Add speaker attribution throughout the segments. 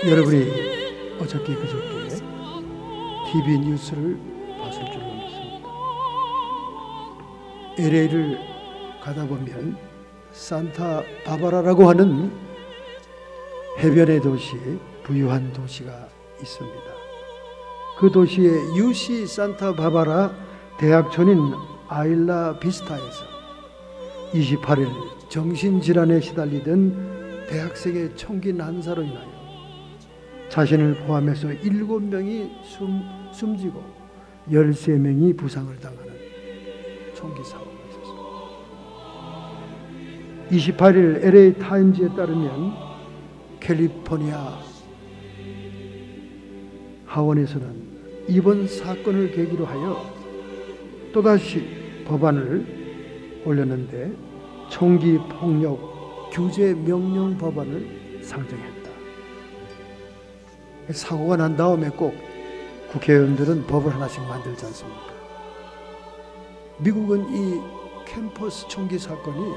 Speaker 1: 여러분이 어저께 그저께 TV 뉴스를 봤을 줄로 믿습니다. LA를 가다 보면 산타 바바라라고 하는 해변의 도시, 부유한 도시가 있습니다. 그 도시의 UC 산타 바바라 대학촌인 아일라 비스타에서 28일 정신질환에 시달리던 대학생의 총기 난사로 인하여 자신을 포함해서 7명이 숨지고 13명이 부상을 당하는 총기 사고가 있었습니다. 28일 LA 타임즈에 따르면 캘리포니아 하원에서는 이번 사건을 계기로 하여 또다시 법안을 올렸는데 총기 폭력 규제 명령 법안을 상정했다. 사고가 난 다음에 꼭 국회의원들은 법을 하나씩 만들지 않습니까? 미국은 이 캠퍼스 총기 사건이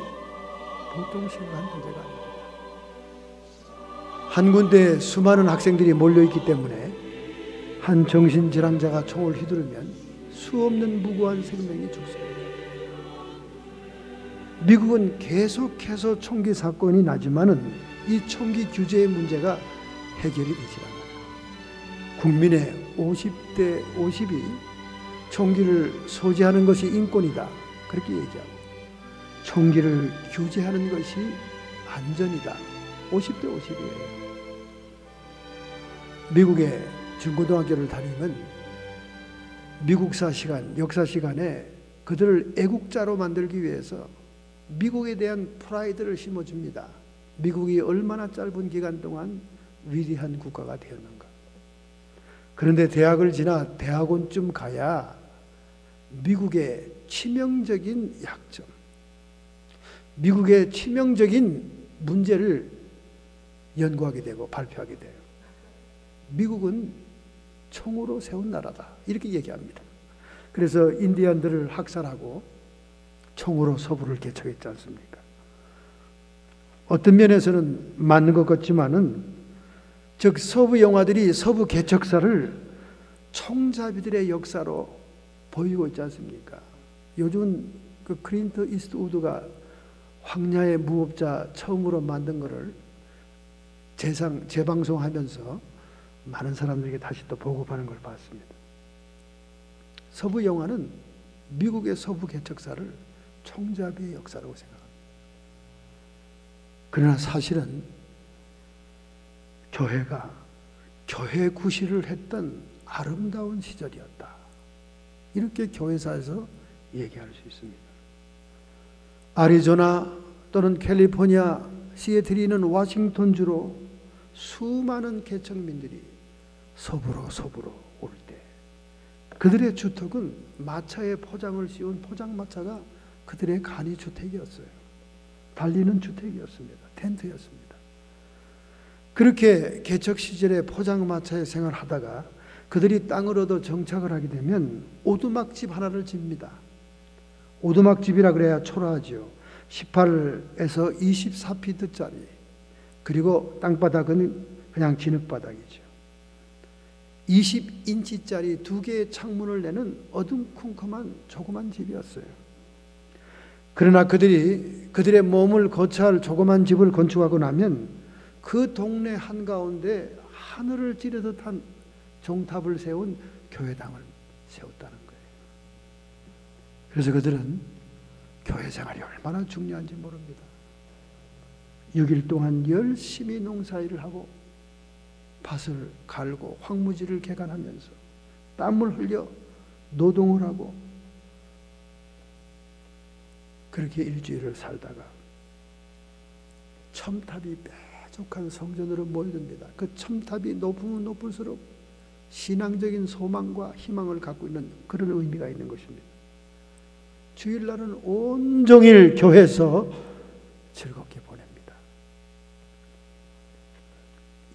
Speaker 1: 보통 심각한 문제가 아닙니다. 한 군데에 수많은 학생들이 몰려있기 때문에 한 정신질환자가 총을 휘두르면 수없는 무고한 생명이 죽습니다. 미국은 계속해서 총기 사건이 나지만은 이 총기 규제의 문제가 해결이 되지 않아요. 국민의 50대 50이 총기를 소지하는 것이 인권이다, 그렇게 얘기하고 총기를 규제하는 것이 안전이다, 50대 50이에요. 미국의 중고등학교를 다니면 미국사 시간, 역사 시간에 그들을 애국자로 만들기 위해서 미국에 대한 프라이드를 심어줍니다. 미국이 얼마나 짧은 기간 동안 위대한 국가가 되었는가. 그런데 대학을 지나 대학원쯤 가야 미국의 치명적인 약점, 미국의 치명적인 문제를 연구하게 되고 발표하게 돼요. 미국은 총으로 세운 나라다, 이렇게 얘기합니다. 그래서 인디언들을 학살하고 총으로 서부를 개척했지 않습니까? 어떤 면에서는 맞는 것 같지만은 즉 서부 영화들이 서부 개척사를 총잡이들의 역사로 보이고 있지 않습니까? 요즘 그 클린트 이스트우드가 황야의 무법자 처음으로 만든 거를 재방송하면서 많은 사람들에게 다시 또 보급하는 걸 봤습니다. 서부 영화는 미국의 서부 개척사를 총잡이의 역사라고 생각합니다. 그러나 사실은 교회가 교회 구실을 했던 아름다운 시절이었다, 이렇게 교회사에서 얘기할 수 있습니다. 아리조나 또는 캘리포니아, 시애틀이 있는 워싱턴주로 수많은 개척민들이 서부로 올 때 그들의 주택은 마차에 포장을 씌운 포장마차가 그들의 간이 주택이었어요. 달리는 주택이었습니다. 텐트였습니다. 그렇게 개척 시절에 포장마차에 생활하다가 그들이 땅을 얻어 정착을 하게 되면 오두막집 하나를 집니다. 오두막집이라 그래야 초라하죠. 18에서 24피트짜리, 그리고 땅바닥은 그냥 진흙바닥이죠. 20인치짜리 2개의 창문을 내는 어둠쿵컴한 조그만 집이었어요. 그러나 그들의 몸을 거처할 조그만 집을 건축하고 나면 그 동네 한가운데 하늘을 찌르듯 한 종탑을 세운 교회당을 세웠다는 거예요. 그래서 그들은 교회 생활이 얼마나 중요한지 모릅니다. 6일 동안 열심히 농사일을 하고 밭을 갈고 황무지를 개간하면서 땀을 흘려 노동을 하고 그렇게 일주일을 살다가 첨탑이 뾰족한 성전으로 모여듭니다. 그 첨탑이 높으면 높을수록 신앙적인 소망과 희망을 갖고 있는 그런 의미가 있는 것입니다. 주일날은 온종일 교회에서 즐겁게 보냅니다.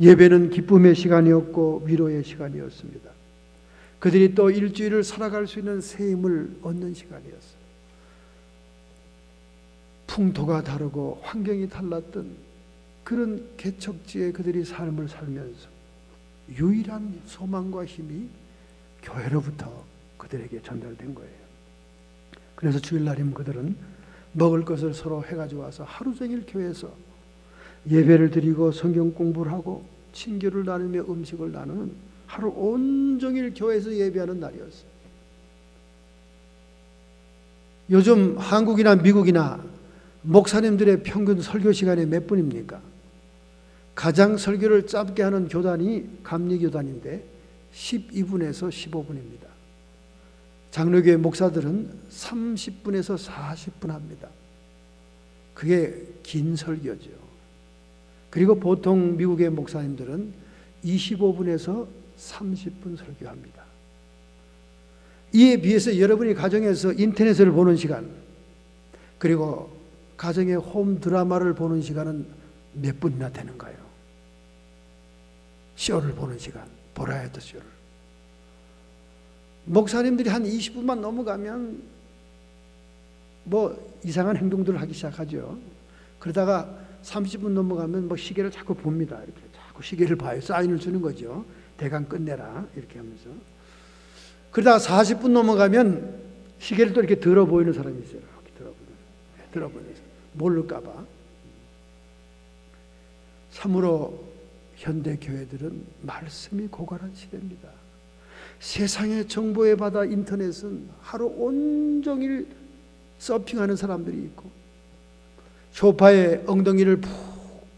Speaker 1: 예배는 기쁨의 시간이었고 위로의 시간이었습니다. 그들이 또 일주일을 살아갈 수 있는 새 힘을 얻는 시간이었어요. 풍토가 다르고 환경이 달랐던 그런 개척지에 그들이 삶을 살면서 유일한 소망과 힘이 교회로부터 그들에게 전달된 거예요. 그래서 주일날이면 그들은 먹을 것을 서로 해가지고 와서 하루 종일 교회에서 예배를 드리고 성경 공부를 하고 친교를 나누며 음식을 나누는 하루 온종일 교회에서 예배하는 날이었어요. 요즘 한국이나 미국이나 목사님들의 평균 설교 시간이 몇 분입니까? 가장 설교를 짧게 하는 교단이 감리교단인데 12분에서 15분입니다. 장로교회 목사들은 30분에서 40분 합니다. 그게 긴 설교죠. 그리고 보통 미국의 목사님들은 25분에서 30분 설교합니다. 이에 비해서 여러분이 가정에서 인터넷을 보는 시간, 그리고 가정의 홈 드라마를 보는 시간은 몇 분이나 되는가요? 쇼를 보는 시간, 보라야드 쇼를. 목사님들이 한 20분만 넘어가면 뭐 이상한 행동들을 하기 시작하죠. 그러다가 30분 넘어가면 뭐 시계를 자꾸 봅니다. 이렇게 자꾸 시계를 봐요. 사인을 주는 거죠. 대강 끝내라 이렇게 하면서. 그러다가 40분 넘어가면 시계를 또 이렇게 들어 보이는 사람이 있어요. 이렇게 들어 보면서 모를까 봐. 참으로 현대 교회들은 말씀이 고갈한 시대입니다. 세상의 정보에 받아 인터넷은 하루 온종일 서핑하는 사람들이 있고, 소파에 엉덩이를 푹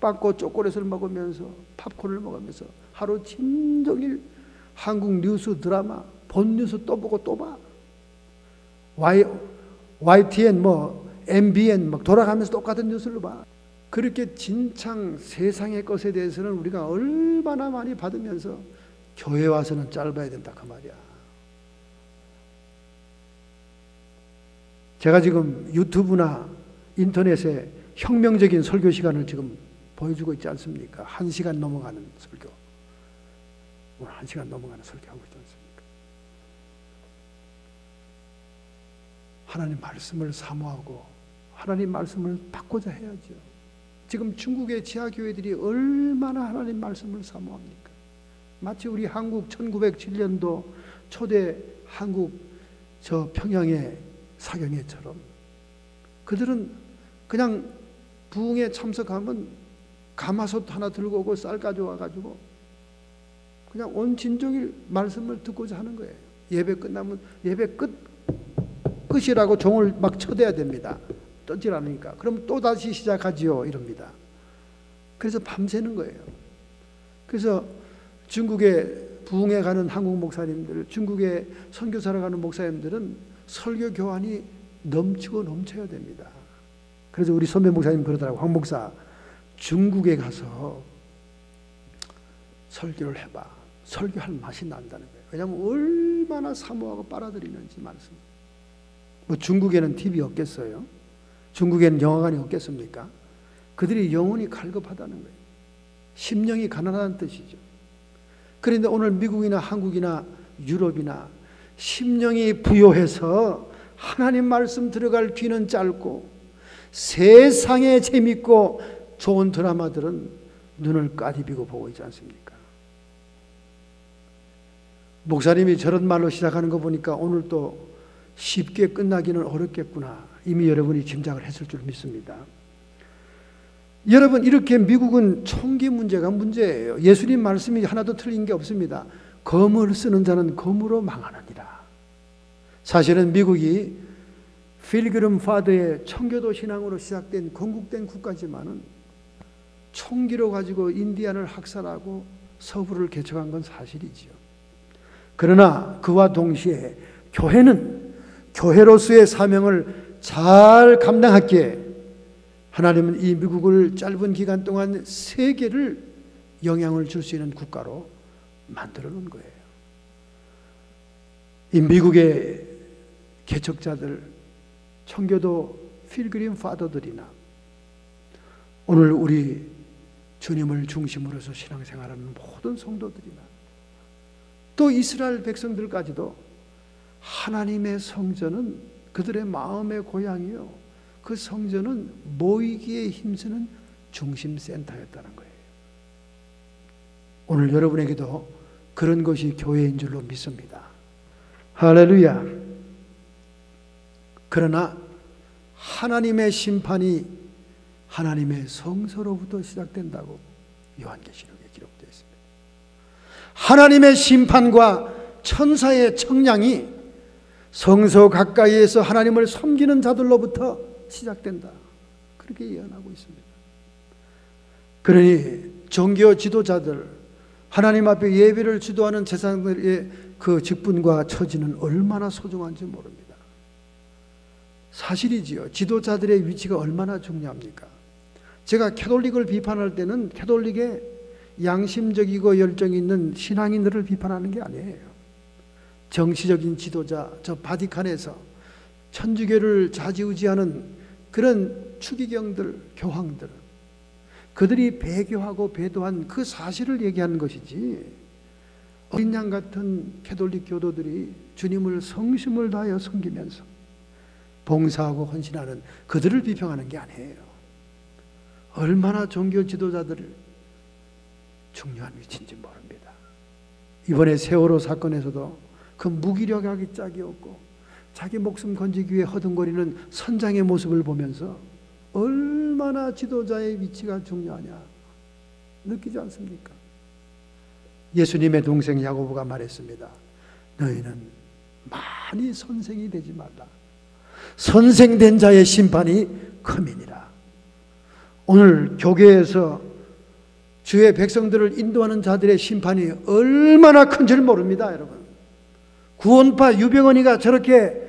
Speaker 1: 빻고 초콜릿을 먹으면서 팝콘을 먹으면서 하루 종일 한국 뉴스 드라마 본 뉴스 또 보고 또 봐. YTN 뭐 MBN 막 돌아가면서 똑같은 뉴스를 봐. 그렇게 진창 세상의 것에 대해서는 우리가 얼마나 많이 받으면서 교회 와서는 짧아야 된다 그 말이야. 제가 지금 유튜브나 인터넷에 혁명적인 설교 시간을 지금 보여주고 있지 않습니까? 1시간 넘어가는 설교. 오늘 1시간 넘어가는 설교하고 있지 않습니까? 하나님 말씀을 사모하고 하나님 말씀을 받고자 해야죠. 지금 중국의 지하교회들이 얼마나 하나님 말씀을 사모합니까? 마치 우리 한국 1907년도 초대 한국 저 평양의 사경회처럼 그들은 그냥 부흥에 참석하면 가마솥 하나 들고 오고 쌀 가져와 가지고 그냥 온 진종일 말씀을 듣고자 하는 거예요. 예배 끝나면 예배 끝이라고 종을 막 쳐대야 됩니다. 떠질 않으니까. 그럼 또 다시 시작하지요 이럽니다. 그래서 밤새는 거예요. 그래서 중국에 부흥에 가는 한국 목사님들, 중국에 선교사로 가는 목사님들은 설교 교환이 넘치고 넘쳐야 됩니다. 그래서 우리 선배 목사님 그러더라고. 황 목사, 중국에 가서 설교를 해봐. 설교할 맛이 난다는 거예요. 왜냐하면 얼마나 사모하고 빨아들이는지 말씀. 뭐 중국에는 TV 없겠어요? 중국에는 영화관이 없겠습니까? 그들이 영혼이 갈급하다는 거예요. 심령이 가난하다는 뜻이죠. 그런데 오늘 미국이나 한국이나 유럽이나 심령이 부요해서 하나님 말씀 들어갈 귀는 짧고 세상에 재밌고 좋은 드라마들은 눈을 까디비고 보고 있지 않습니까? 목사님이 저런 말로 시작하는 거 보니까 오늘 또 쉽게 끝나기는 어렵겠구나. 이미 여러분이 짐작을 했을 줄 믿습니다. 여러분, 이렇게 미국은 총기 문제가 문제예요. 예수님 말씀이 하나도 틀린 게 없습니다. 검을 쓰는 자는 검으로 망하느니라. 사실은 미국이 필그림 파더의 청교도 신앙으로 시작된 건국된 국가지만은 총기로 가지고 인디안을 학살하고 서부를 개척한 건 사실이지요. 그러나 그와 동시에 교회는 교회로서의 사명을 잘 감당하기에 하나님은 이 미국을 짧은 기간 동안 세계를 영향을 줄 수 있는 국가로 만들어 놓은 거예요. 이 미국의 개척자들, 청교도 필그림 파더들이나 오늘 우리 주님을 중심으로서 신앙생활하는 모든 성도들이나 또 이스라엘 백성들까지도 하나님의 성전은 그들의 마음의 고향이요, 그 성전은 모이기에 힘쓰는 중심센터였다는 거예요. 오늘 여러분에게도 그런 것이 교회인 줄로 믿습니다. 할렐루야. 그러나 하나님의 심판이 하나님의 성소로부터 시작된다고 요한계시록에 기록되어 있습니다. 하나님의 심판과 천사의 청량이 성소 가까이에서 하나님을 섬기는 자들로부터 시작된다, 그렇게 예언하고 있습니다. 그러니 종교 지도자들, 하나님 앞에 예배를 주도하는 제사장들의 그 직분과 처지는 얼마나 소중한지 모릅니다. 사실이지요. 지도자들의 위치가 얼마나 중요합니까? 제가 캐톨릭을 비판할 때는 캐톨릭의 양심적이고 열정이 있는 신앙인들을 비판하는 게 아니에요. 정치적인 지도자, 저 바티칸에서 천주교를 좌지우지하는 그런 추기경들, 교황들, 그들이 배교하고 배도한 그 사실을 얘기하는 것이지, 어린 양 같은 캐톨릭 교도들이 주님을 성심을 다하여 섬기면서 봉사하고 헌신하는 그들을 비평하는 게 아니에요. 얼마나 종교 지도자들을 중요한 위치인지 모릅니다. 이번에 세월호 사건에서도 그 무기력하기 짝이 없고 자기 목숨 건지기 위해 허둥거리는 선장의 모습을 보면서 얼마나 지도자의 위치가 중요하냐 느끼지 않습니까? 예수님의 동생 야고보가 말했습니다. 너희는 많이 선생이 되지 말라. 선생된 자의 심판이 크미니라. 오늘 교계에서 주의 백성들을 인도하는 자들의 심판이 얼마나 큰 줄 모릅니다, 여러분. 구원파 유병언이가 저렇게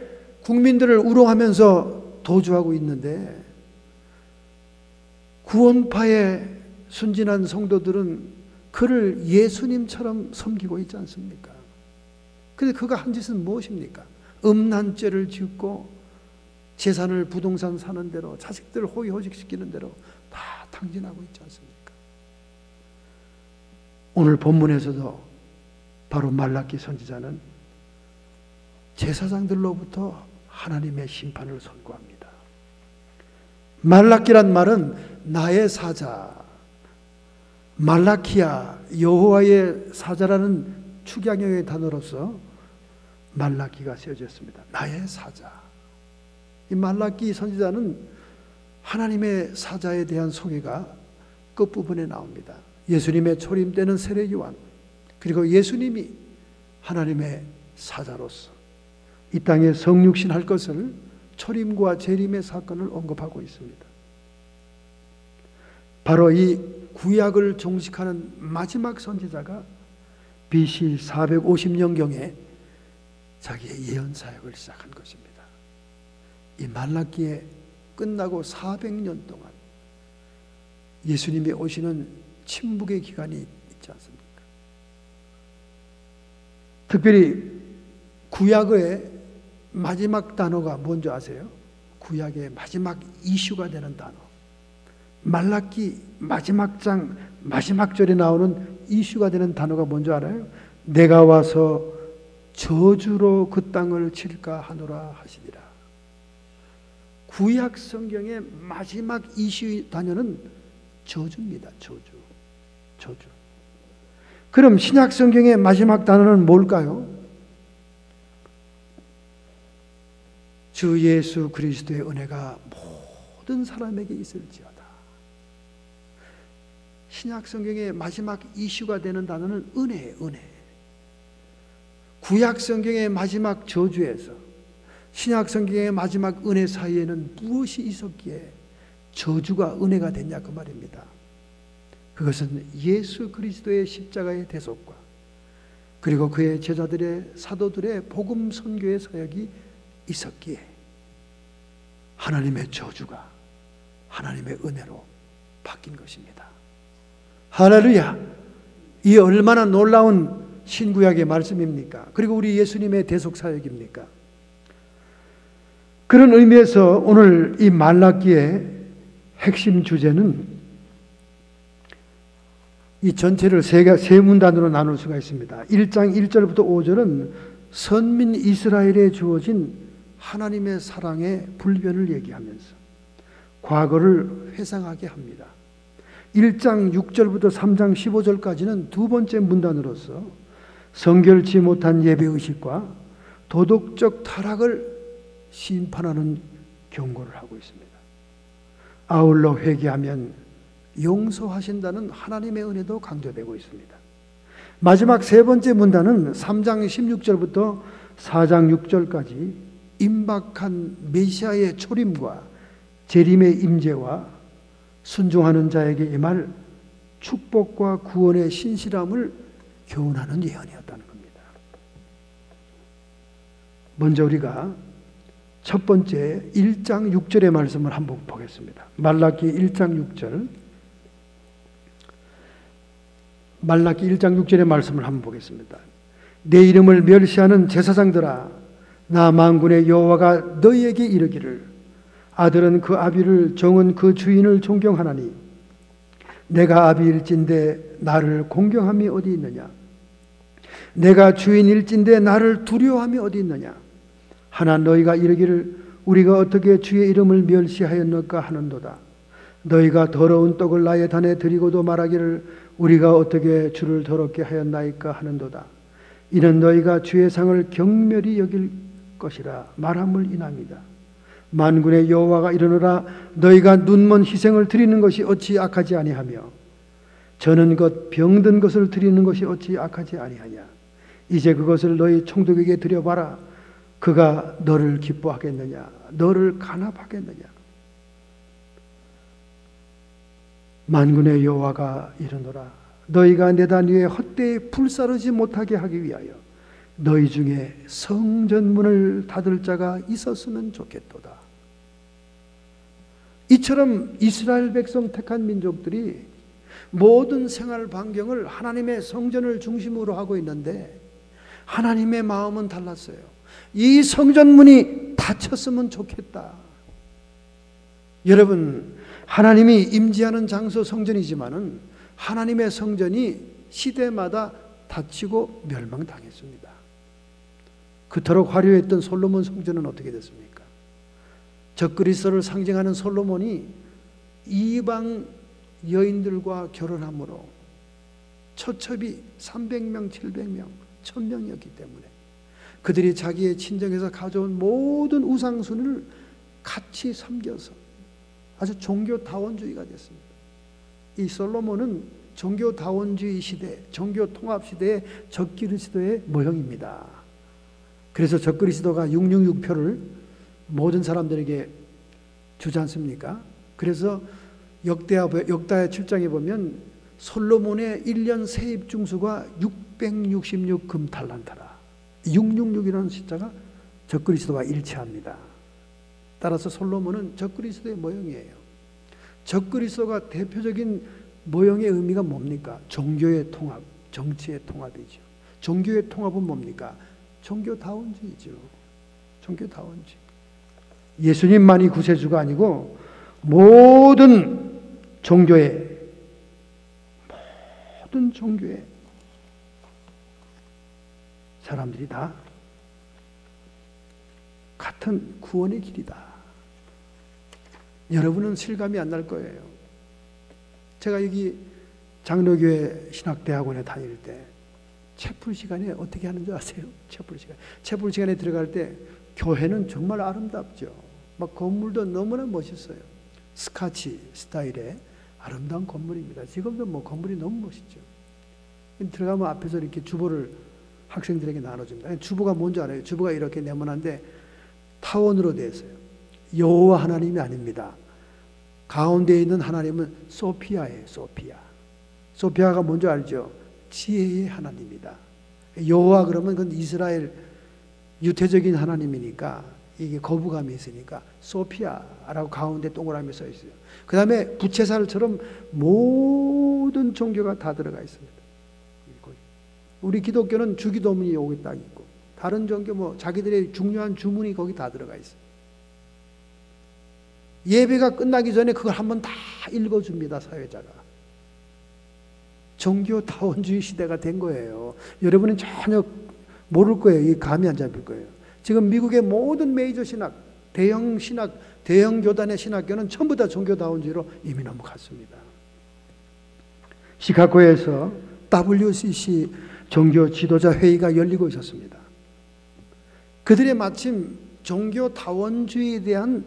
Speaker 1: 국민들을 우롱하면서 도주하고 있는데, 구원파의 순진한 성도들은 그를 예수님처럼 섬기고 있지 않습니까? 근데 그가 한 짓은 무엇입니까? 음란죄를 짓고 재산을 부동산 사는 대로, 자식들을 호의호식시키는 대로 다 탕진하고 있지 않습니까? 오늘 본문에서도 바로 말라기 선지자는 제사장들로부터 하나님의 심판을 선고합니다. 말라기란 말은 나의 사자, 말라키야, 여호와의 사자라는 축양형의 단어로서 말라기가 쓰여졌습니다. 나의 사자. 이 말라기 선지자는 하나님의 사자에 대한 소개가 끝부분에 나옵니다. 예수님의 초림 때는 세례요한, 그리고 예수님이 하나님의 사자로서 이 땅에 성육신할 것을 초림과 재림의 사건을 언급하고 있습니다. 바로 이 구약을 종식하는 마지막 선지자가 BC 450년경에 자기의 예언 사역을 시작한 것입니다. 이 말라기에 끝나고 400년 동안 예수님이 오시는 침묵의 기간이 있지 않습니까? 특별히 구약의 마지막 단어가 뭔지 아세요? 구약의 마지막 이슈가 되는 단어, 말라기 마지막 장 마지막 절에 나오는 이슈가 되는 단어가 뭔지 알아요? 내가 와서 저주로 그 땅을 칠까 하노라 하시니라. 구약 성경의 마지막 이슈 단어는 저주입니다. 저주. 그럼 신약 성경의 마지막 단어는 뭘까요? 주 예수 그리스도의 은혜가 모든 사람에게 있을지어다. 신약 성경의 마지막 이슈가 되는 단어는 은혜예요. 은혜. 구약 성경의 마지막 저주에서 신약 성경의 마지막 은혜 사이에는 무엇이 있었기에 저주가 은혜가 됐냐 그 말입니다. 그것은 예수 그리스도의 십자가의 대속과 그리고 그의 제자들의 사도들의 복음 선교의 사역이 있었기에 하나님의 저주가 하나님의 은혜로 바뀐 것입니다. 할렐루야! 이 얼마나 놀라운 신구약의 말씀입니까? 그리고 우리 예수님의 대속 사역입니까? 그런 의미에서 오늘 이 말라기의 핵심 주제는 이 전체를 세 문단으로 나눌 수가 있습니다. 1장 1절부터 5절은 선민 이스라엘에 주어진 하나님의 사랑의 불변을 얘기하면서 과거를 회상하게 합니다. 1장 6절부터 3장 15절까지는 두 번째 문단으로서 성결치 못한 예배의식과 도덕적 타락을 심판하는 경고를 하고 있습니다. 아울러 회개하면 용서하신다는 하나님의 은혜도 강조되고 있습니다. 마지막 세 번째 문단은 3장 16절부터 4장 6절까지 임박한 메시아의 초림과 재림의 임재와 순종하는 자에게 임할 축복과 구원의 신실함을 교훈하는 예언이었다는 겁니다. 먼저 우리가 첫 번째 1장 6절의 말씀을 한번 보겠습니다. 말라기 1장 6절. 말라기 1장 6절의 말씀을 한번 보겠습니다. 내 이름을 멸시하는 제사장들아, 나 만군의 여호와가 너희에게 이르기를 아들은 그 아비를, 종은 그 주인을 존경하나니 내가 아비일진데 나를 공경함이 어디 있느냐? 내가 주인일진데 나를 두려워함이 어디 있느냐? 하나 너희가 이르기를 우리가 어떻게 주의 이름을 멸시하였노까 하는도다. 너희가 더러운 떡을 나의 단에 드리고도 말하기를 우리가 어떻게 주를 더럽게 하였나이까 하는도다. 이는 너희가 주의 상을 경멸히 여길 것이라 말함을 인함이다. 만군의 여호와가 이르노라 너희가 눈먼 희생을 드리는 것이 어찌 악하지 아니하며 저는 것 병든 것을 드리는 것이 어찌 악하지 아니하냐. 이제 그것을 너희 총독에게 드려봐라. 그가 너를 기뻐하겠느냐 너를 간합하겠느냐. 만군의 여호와가 이르노라 너희가 내단 위에 헛되이 불사르지 못하게 하기 위하여 너희 중에 성전문을 닫을 자가 있었으면 좋겠도다. 이처럼 이스라엘 백성 택한 민족들이 모든 생활 반경을 하나님의 성전을 중심으로 하고 있는데 하나님의 마음은 달랐어요. 이 성전문이 닫혔으면 좋겠다. 여러분, 하나님이 임재하는 장소 성전이지만은 하나님의 성전이 시대마다 닫히고 멸망당했습니다. 그토록 화려했던 솔로몬 성전은 어떻게 됐습니까? 적그리스도를 상징하는 솔로몬이 이방 여인들과 결혼함으로 처첩이 300명, 700명, 1000명이었기 때문에 그들이 자기의 친정에서 가져온 모든 우상순을 같이 섬겨서 아주 종교다원주의가 됐습니다. 이 솔로몬은 종교다원주의 시대, 종교통합시대의 적그리스도의 모형입니다. 그래서 적그리스도가 666표를 모든 사람들에게 주지 않습니까? 그래서 역대하 7장에 보면 솔로몬의 1년 세입 중수가 666 금탈란타라. 666이라는 숫자가 적그리스도와 일치합니다. 따라서 솔로몬은 적그리스도의 모형이에요. 적그리스도가 대표적인 모형의 의미가 뭡니까? 종교의 통합, 정치의 통합이죠. 종교의 통합은 뭡니까? 종교다원주의죠. 종교다원주의. 예수님만이 구세주가 아니고 모든 종교의 사람들이 다 같은 구원의 길이다. 여러분은 실감이 안 날 거예요. 제가 여기 장로교회 신학대학원에 다닐 때 채플 시간에 어떻게 하는 줄 아세요? 채플 시간에 들어갈 때 교회는 정말 아름답죠. 막 건물도 너무나 멋있어요. 스카치 스타일의 아름다운 건물입니다. 지금도 뭐 건물이 너무 멋있죠. 들어가면 앞에서 이렇게 주보를 학생들에게 나눠줍니다. 주보가 뭔지 알아요? 주보가 이렇게 네모난데 타원으로 되어 있어요. 여호와 하나님이 아닙니다. 가운데 있는 하나님은 소피아예요. 소피아가 뭔지 알죠? 지혜의 하나님이다. 여호와 그러면 그건 이스라엘 유태적인 하나님이니까 이게 거부감이 있으니까 소피아라고 가운데 동그라미 써 있어요. 그 다음에 부채살처럼 모든 종교가 다 들어가 있습니다. 우리 기독교는 주기도문이 여기 딱 있고 다른 종교 뭐 자기들의 중요한 주문이 거기 다 들어가 있어요. 예배가 끝나기 전에 그걸 한번 다 읽어줍니다. 사회자가. 종교다원주의 시대가 된 거예요. 여러분은 전혀 모를 거예요. 이 감이 안 잡힐 거예요. 지금 미국의 모든 메이저 신학, 대형 교단의 신학교는 전부 다 종교다원주의로 이미 넘어갔습니다. 시카고에서 WCC 종교 지도자 회의가 열리고 있었습니다. 그들이 마침 종교 다원주의에 대한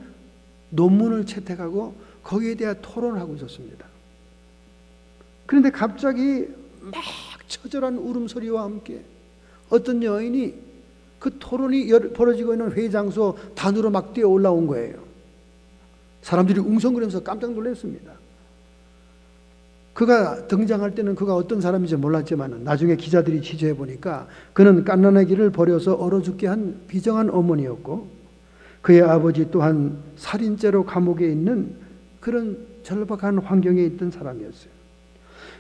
Speaker 1: 논문을 채택하고 거기에 대해 토론을 하고 있었습니다. 그런데 갑자기 막 처절한 울음소리와 함께 어떤 여인이 그 토론이 벌어지고 있는 회의 장소 단으로 막 뛰어 올라온 거예요. 사람들이 웅성거리면서 깜짝 놀랐습니다. 그가 등장할 때는 그가 어떤 사람인지 몰랐지만 나중에 기자들이 취재해 보니까 그는 갓난아기를 버려서 얼어 죽게 한 비정한 어머니였고, 그의 아버지 또한 살인죄로 감옥에 있는 그런 절박한 환경에 있던 사람이었어요.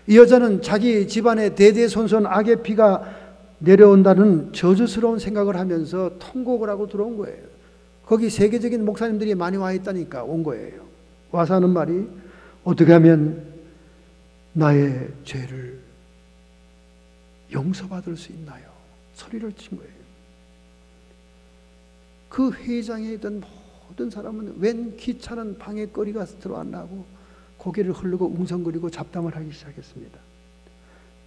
Speaker 1: 이 여자는 자기 집안에 대대손손 악의 피가 내려온다는 저주스러운 생각을 하면서 통곡을 하고 들어온 거예요. 거기 세계적인 목사님들이 많이 와 있다니까 온 거예요. 와서 하는 말이, 어떻게 하면 나의 죄를 용서받을 수 있나요? 소리를 친 거예요. 그 회의장에 있던 모든 사람은 웬 귀찮은 방해거리가 들어왔나고 고개를 흐르고 웅성거리고 잡담을 하기 시작했습니다.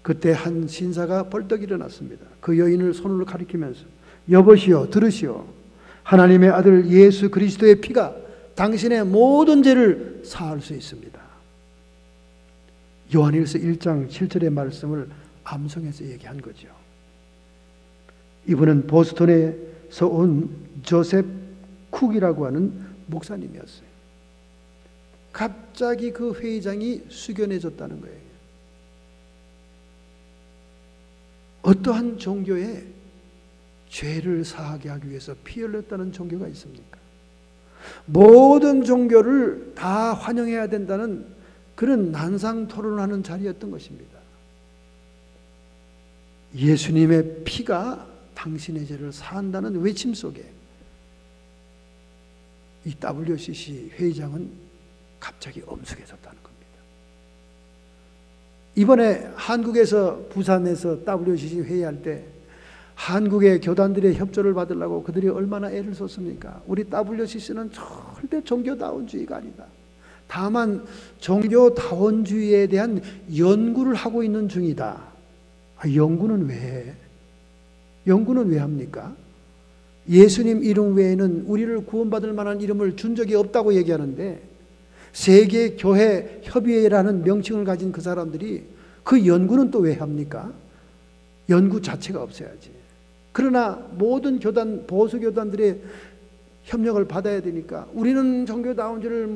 Speaker 1: 그때 한 신사가 벌떡 일어났습니다. 그 여인을 손으로 가리키면서, 여보시오, 들으시오. 하나님의 아들 예수 그리스도의 피가 당신의 모든 죄를 사할 수 있습니다. 요한일서 1장 7절의 말씀을 암송해서 얘기한 거죠. 이분은 보스턴에서 온 조셉 쿡이라고 하는 목사님이었어요. 갑자기 그 회의장이 숙연해졌다는 거예요. 어떠한 종교에 죄를 사하게 하기 위해서 피 흘렸다는 종교가 있습니까? 모든 종교를 다 환영해야 된다는 그런 난상 토론하는 자리였던 것입니다. 예수님의 피가 당신의 죄를 사한다는 외침 속에 이 WCC 회의장은 갑자기 엄숙해졌다는 겁니다. 이번에 한국에서 부산에서 WCC 회의할 때 한국의 교단들의 협조를 받으려고 그들이 얼마나 애를 썼습니까? 우리 WCC는 절대 종교다원주의가 아니다. 다만 종교다원주의에 대한 연구를 하고 있는 중이다. 연구는 왜 해? 연구는 왜 합니까? 예수님 이름 외에는 우리를 구원받을 만한 이름을 준 적이 없다고 얘기하는데, 세계교회협의회라는 명칭을 가진 그 사람들이 그 연구는 또 왜 합니까? 연구 자체가 없어야지. 그러나 모든 교단, 보수교단들의 협력을 받아야 되니까 우리는 종교다원주의를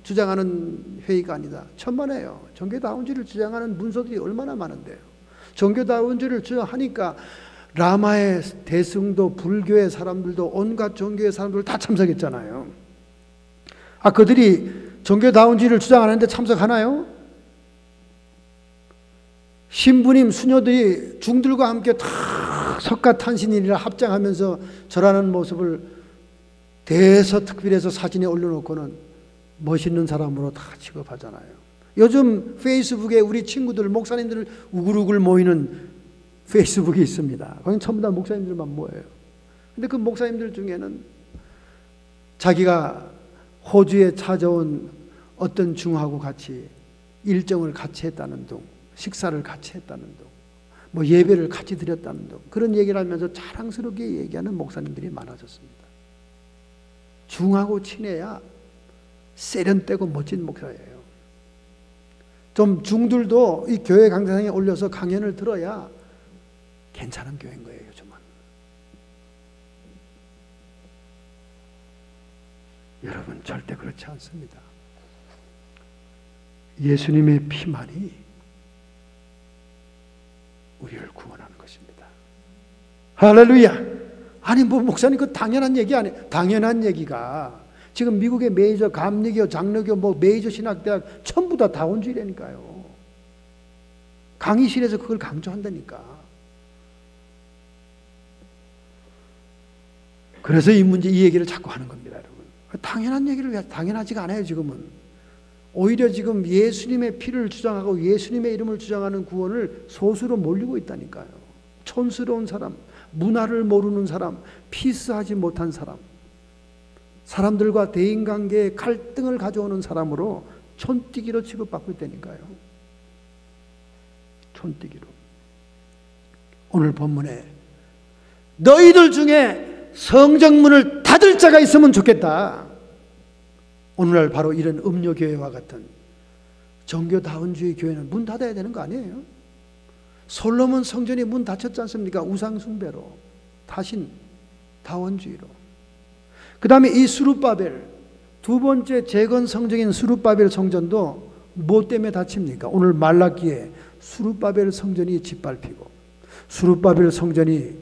Speaker 1: 주장하는 회의가 아니다. 천만에요. 종교다원주의를 주장하는 문서들이 얼마나 많은데요. 종교다원주의를 주장하니까 라마의 대승도, 불교의 사람들도, 온갖 종교의 사람들 다 참석했잖아요. 그들이 종교다원주의를 주장하는데 참석하나요? 신부님, 수녀들이 중들과 함께 다 석가탄신일이라 합장하면서 절하는 모습을 대서특필해서 사진에 올려놓고는 멋있는 사람으로 다 취급하잖아요. 요즘 페이스북에 우리 친구들, 목사님들 우글우글 모이는 페이스북이 있습니다. 거기 전부 다 목사님들만 모여요. 근데 그 목사님들 중에는 자기가 호주에 찾아온 어떤 중하고 같이 일정을 같이 했다는 둥, 식사를 같이 했다는 둥, 예배를 같이 드렸다는 둥, 그런 얘기를 하면서 자랑스럽게 얘기하는 목사님들이 많아졌습니다. 중하고 친해야 세련되고 멋진 목사예요. 좀 중들도 이 교회 강당에 올려서 강연을 들어야 괜찮은 교회인 거예요, 요즘은. 여러분, 절대 그렇지 않습니다. 예수님의 피만이 우리를 구원하는 것입니다. 할렐루야! 아니, 목사님, 그 당연한 얘기 아니에요. 당연한 얘기가 지금 미국의 메이저 감리교, 장로교, 메이저 신학대학 전부 다 다원주의라니까요. 강의실에서 그걸 강조한다니까. 그래서 이 얘기를 자꾸 하는 겁니다, 여러분. 당연한 얘기를 왜 당연하지가 않아요, 지금은. 오히려 지금 예수님의 피를 주장하고 예수님의 이름을 주장하는 구원을 소수로 몰리고 있다니까요. 촌스러운 사람, 문화를 모르는 사람, 피스하지 못한 사람, 사람들과 대인관계에 갈등을 가져오는 사람으로 촌뜨기로 취급받고 있다니까요. 촌뜨기로. 오늘 본문에 너희들 중에 성정문을 닫을 자가 있으면 좋겠다. 오늘날 바로 이런 음료교회와 같은 정교다원주의 교회는 문 닫아야 되는 거 아니에요? 솔로몬 성전이 문 닫혔지 않습니까? 우상숭배로, 다신, 다원주의로. 그 다음에 이 수룹바벨, 두 번째 재건 성전인 수룹바벨 성전도 뭐 때문에 닫힙니까? 오늘 말라기에 수룹바벨 성전이 짓밟히고, 수룹바벨 성전이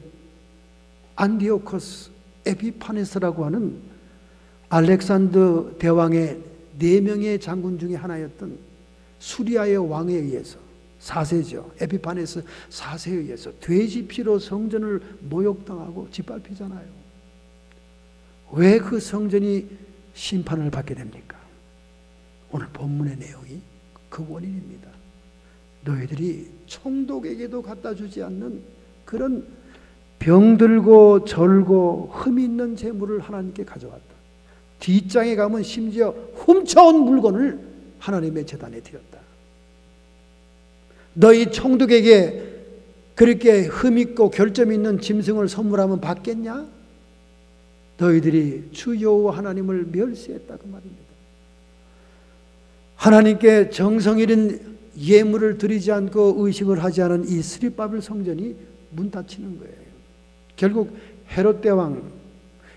Speaker 1: 안디오코스 에피파네스라고 하는 알렉산더 대왕의 4명의 장군 중에 하나였던 수리아의 왕에 의해서, 4세죠. 에피파네스 4세에 의해서 돼지 피로 성전을 모욕당하고 짓밟히잖아요. 왜 그 성전이 심판을 받게 됩니까? 오늘 본문의 내용이 그 원인입니다. 너희들이 총독에게도 갖다 주지 않는 그런 병들고 절고 흠이 있는 재물을 하나님께 가져왔다. 뒷장에 가면 심지어 훔쳐온 물건을 하나님의 제단에 드렸다. 너희 총독에게 그렇게 흠있고 결점 있는 짐승을 선물하면 받겠냐? 너희들이 주 여호와 하나님을 멸시했다 그 말입니다. 하나님께 정성 있는 예물을 드리지 않고 의식을 하지 않은 이 스룹바벨 성전이 문 닫히는 거예요. 결국 헤롯 대왕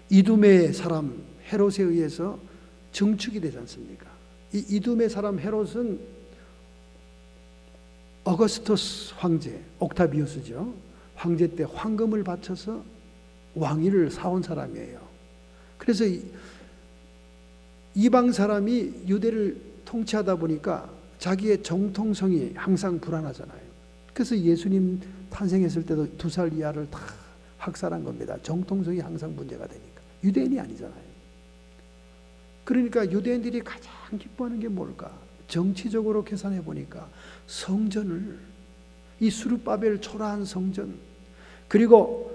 Speaker 1: 이두메의 사람 헤롯에 의해서 증축이 되지 않습니까? 이 이두메 사람 헤롯은 어거스토스 황제, 옥타비우스죠. 황제 때 황금을 바쳐서 왕위를 사온 사람이에요. 그래서 이방 사람이 유대를 통치하다 보니까 자기의 정통성이 항상 불안하잖아요. 그래서 예수님 탄생했을 때도 2살 이하를 다 학살한 겁니다. 정통성이 항상 문제가 되니까. 유대인이 아니잖아요. 그러니까 유대인들이 가장 기뻐하는 게 뭘까? 정치적으로 계산해 보니까 성전을, 이 수룹바벨 초라한 성전, 그리고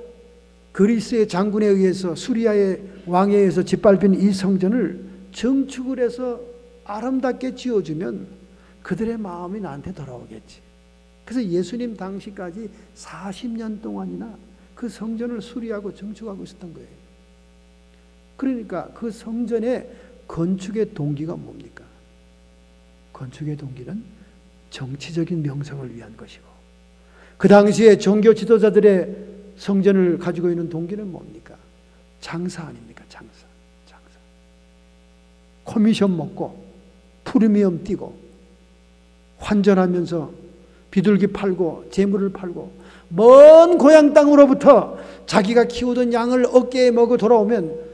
Speaker 1: 그리스의 장군에 의해서, 수리아의 왕에 의해서 짓밟힌 이 성전을 정축을 해서 아름답게 지어주면 그들의 마음이 나한테 돌아오겠지. 그래서 예수님 당시까지 40년 동안이나 그 성전을 수리하고 정축하고 있었던 거예요. 그러니까 그 성전의 건축의 동기가 뭡니까? 건축의 동기는 정치적인 명성을 위한 것이고, 그 당시에 종교 지도자들의 성전을 가지고 있는 동기는 뭡니까? 장사 아닙니까? 장사. 커미션 먹고 프리미엄 띄고 환전하면서 비둘기 팔고 재물을 팔고 먼 고향 땅으로부터 자기가 키우던 양을 어깨에 메고 돌아오면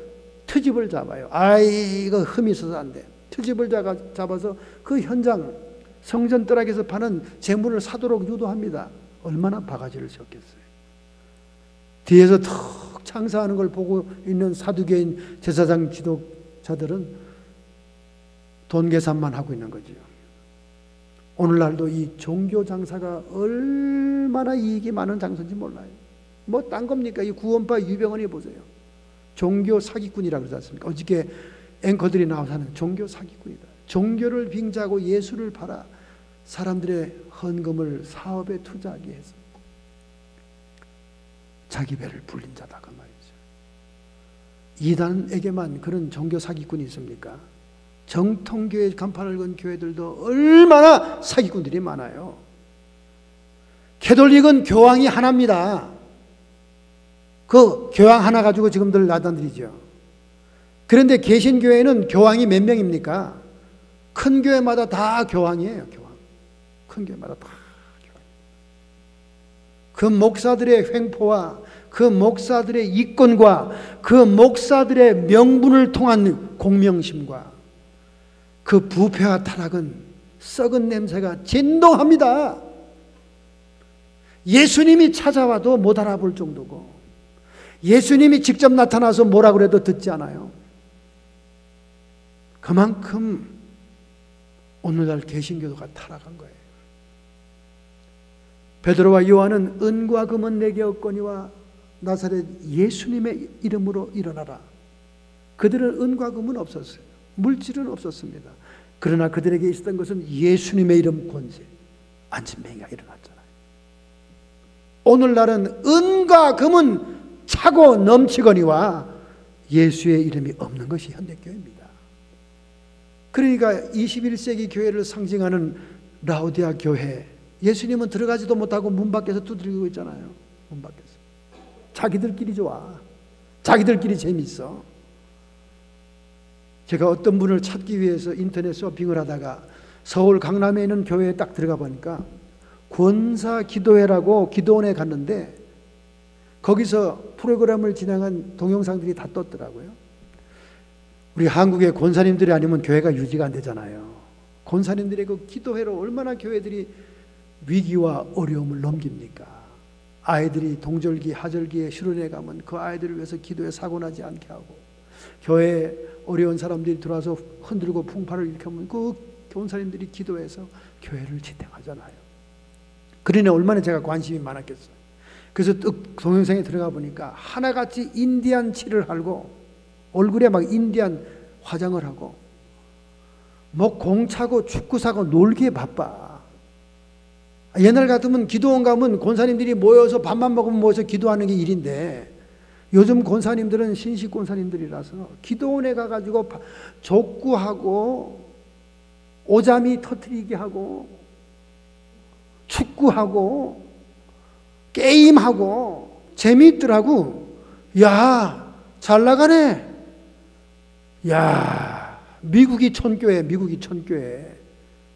Speaker 1: 트집을 잡아요. 아이, 이거 흠이 있어서 안 돼. 트집을 잡아서 그 현장, 성전 뜰락에서 파는 재물을 사도록 유도합니다. 얼마나 바가지를 쳤겠어요. 뒤에서 턱 장사하는 걸 보고 있는 사두개인 제사장 지도자들은 돈 계산만 하고 있는 거죠. 오늘날도 이 종교 장사가 얼마나 이익이 많은 장사인지 몰라요. 뭐 딴 겁니까? 이 구원파 유병헌이 보세요. 종교 사기꾼이라고 그러지 않습니까? 어저께 앵커들이 나와서 하는 종교 사기꾼이다. 종교를 빙자하고 예수를 팔아 사람들의 헌금을 사업에 투자하게 해서 자기 배를 불린 자다 그 말이죠. 이단에게만 그런 종교 사기꾼이 있습니까? 정통교회 간판을 건 교회들도 얼마나 사기꾼들이 많아요. 캐톨릭은 교황이 하나입니다. 그 교황 하나 가지고 지금들 나단들이죠. 그런데 개신교회는 교황이 몇 명입니까? 큰 교회마다 다 교황이에요. 교황. 큰 교회마다 다 교황. 그 목사들의 횡포와 그 목사들의 이권과 그 목사들의 명분을 통한 공명심과 그 부패와 타락은 썩은 냄새가 진동합니다. 예수님이 찾아와도 못 알아볼 정도고, 예수님이 직접 나타나서 뭐라고 해도 듣지 않아요. 그만큼 오늘날 개신교도가 타락한 거예요. 베드로와 요한은 은과 금은 내게 없거니와 나사렛 예수님의 이름으로 일어나라. 그들은 은과 금은 없었어요. 물질은 없었습니다. 그러나 그들에게 있었던 것은 예수님의 이름 권세, 안진뱅이가 일어났잖아요. 오늘날은 은과 금은 차고 넘치거니와 예수의 이름이 없는 것이 현대교회입니다. 그러니까 21세기 교회를 상징하는 라오디아 교회, 예수님은 들어가지도 못하고 문 밖에서 두드리고 있잖아요. 문 밖에서. 자기들끼리 좋아. 자기들끼리 재밌어. 제가 어떤 분을 찾기 위해서 인터넷 서핑을 하다가 서울 강남에 있는 교회에 딱 들어가 보니까 권사 기도회라고 기도원에 갔는데 거기서 프로그램을 진행한 동영상들이 다 떴더라고요. 우리 한국의 권사님들이 아니면 교회가 유지가 안 되잖아요. 권사님들의 그 기도회로 얼마나 교회들이 위기와 어려움을 넘깁니까? 아이들이 동절기, 하절기에 휴론에 가면 그 아이들을 위해서 기도에 사고 나지 않게 하고, 교회에 어려운 사람들이 들어와서 흔들고 풍파를 일으키면 그 권사님들이 기도해서 교회를 지탱하잖아요. 그러니 얼마나 제가 관심이 많았겠어요. 그래서 동영상에 들어가 보니까 하나같이 인디안 칠을 하고 얼굴에 막 인디안 화장을 하고 뭐 공차고 축구 사고 놀기에 바빠. 옛날 같으면 기도원 가면 권사님들이 모여서 밥만 먹으면 모여서 기도하는 게 일인데, 요즘 권사님들은 신식 권사님들이라서 기도원에 가가지고 족구하고 오자미 터뜨리기 하고 축구하고 게임하고 재미있더라고. 야, 잘 나가네. 야, 미국이 천교회, 미국이 천교회,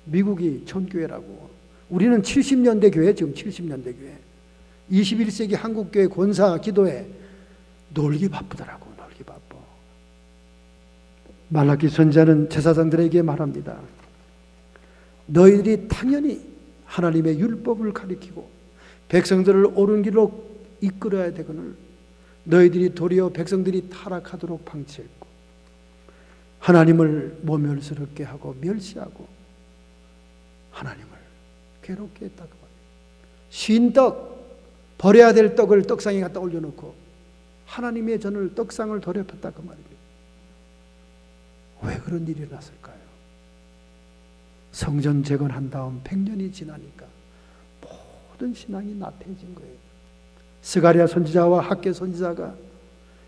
Speaker 1: 미국이 천교회라고. 우리는 70년대 교회, 지금 70년대 교회. 21세기 한국교회 권사 기도회 놀기 바쁘더라고. 놀기 바빠. 말라기 선지자는 제사장들에게 말합니다. 너희들이 당연히 하나님의 율법을 가리키고 백성들을 옳은 길로 이끌어야 되거늘 너희들이 도리어 백성들이 타락하도록 방치했고 하나님을 모멸스럽게 하고 멸시하고 하나님을 괴롭게 했다 그 말이에요. 쉰떡, 버려야 될 떡을 떡상에 갖다 올려놓고 하나님의 전을 떡상을 더럽혔다 그 말이에요. 왜 그런 일이 났을까요? 성전 재건한 다음 100년이 지나니까 모든 신앙이 나태해진 거예요. 스가랴 선지자와 학개 선지자가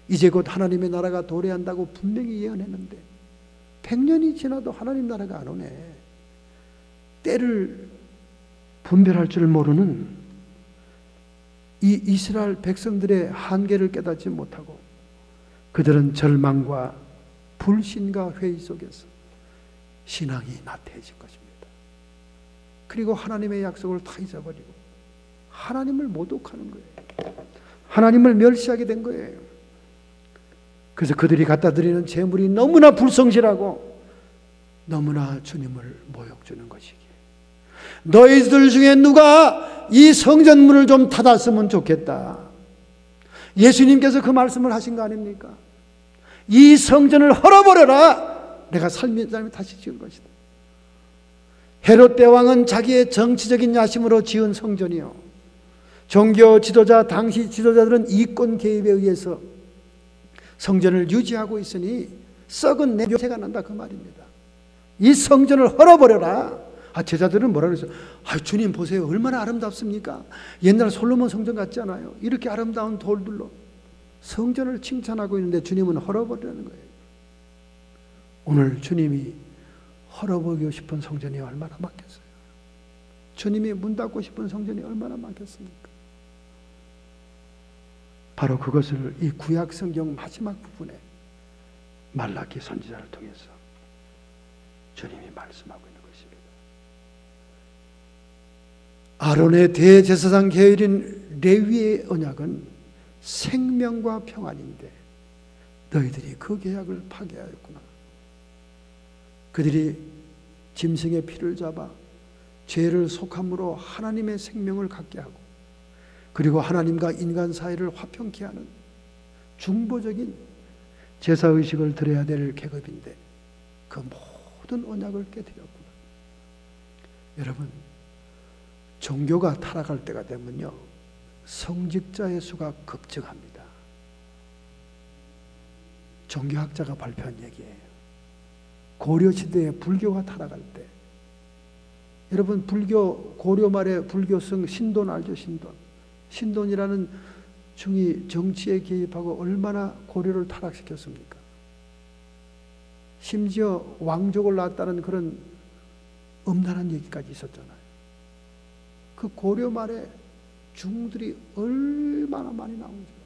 Speaker 1: 이제 곧 하나님의 나라가 도래한다고 분명히 예언했는데 100년이 지나도 하나님 나라가 안 오네. 때를 분별할 줄 모르는 이 이스라엘 백성들의 한계를 깨닫지 못하고 그들은 절망과 불신과 회의 속에서 신앙이 나태해진 것입니다. 그리고 하나님의 약속을 다 잊어버리고 하나님을 모독하는 거예요. 하나님을 멸시하게 된 거예요. 그래서 그들이 갖다 드리는 제물이 너무나 불성실하고 너무나 주님을 모욕 주는 것이기에 너희들 중에 누가 이 성전문을 좀 닫았으면 좋겠다. 예수님께서 그 말씀을 하신 거 아닙니까? 이 성전을 헐어버려라. 내가 삶이 다시 지을 것이다. 헤롯 대왕은 자기의 정치적인 야심으로 지은 성전이요, 종교 지도자, 당시 지도자들은 이권 개입에 의해서 성전을 유지하고 있으니 썩은 냄새가 난다 그 말입니다. 이 성전을 헐어버려라. 제자들은 뭐라 그랬어요? 주님 보세요, 얼마나 아름답습니까? 옛날 솔로몬 성전 같지 않아요? 이렇게 아름다운 돌들로 성전을 칭찬하고 있는데 주님은 헐어버리라는 거예요. 오늘 주님이 헐어버리고 싶은 성전이 얼마나 많겠어요? 주님이 문 닫고 싶은 성전이 얼마나 많겠습니까? 바로 그것을 이 구약 성경 마지막 부분에 말라기 선지자를 통해서 주님이 말씀하고 있는 것입니다. 아론의 대제사장 계율인 레위의 언약은 생명과 평안인데 너희들이 그 계약을 파괴하였구나. 그들이 짐승의 피를 잡아 죄를 속함으로 하나님의 생명을 갖게 하고 그리고 하나님과 인간 사이를 화평케 하는 중보적인 제사의식을 드려야 될 계급인데 그 모든 언약을 깨뜨렸구나. 여러분, 종교가 타락할 때가 되면요 성직자의 수가 급증합니다. 종교학자가 발표한 얘기예요. 고려시대에 불교가 타락할 때, 여러분 불교 고려 말에 불교성 신돈 알죠? 신돈. 신돈이라는 중이 정치에 개입하고 얼마나 고려를 타락시켰습니까? 심지어 왕족을 낳았다는 그런 음란한 얘기까지 있었잖아요. 그 고려 말에 중들이 얼마나 많이 나오죠.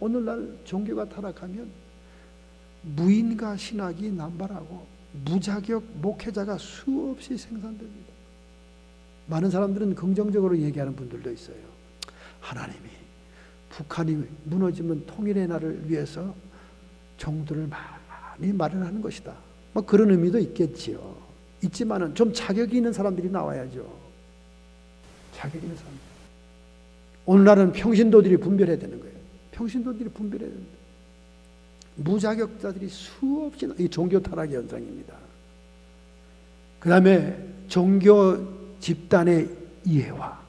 Speaker 1: 오늘날 종교가 타락하면 무인가 신학이 남발하고 무자격 목회자가 수없이 생산됩니다. 많은 사람들은 긍정적으로 얘기하는 분들도 있어요. 하나님이 북한이 무너지면 통일의 날을 위해서 종들을 많이 마련하는 것이다. 뭐 그런 의미도 있겠지요. 있지만은 좀 자격이 있는 사람들이 나와야죠. 자격이 있는 사람. 오늘날은 평신도들이 분별해야 되는 거예요. 평신도들이 분별해야 된다. 무자격자들이 수없이 이 종교 타락의 현상입니다. 그 다음에 종교 집단의 이해화.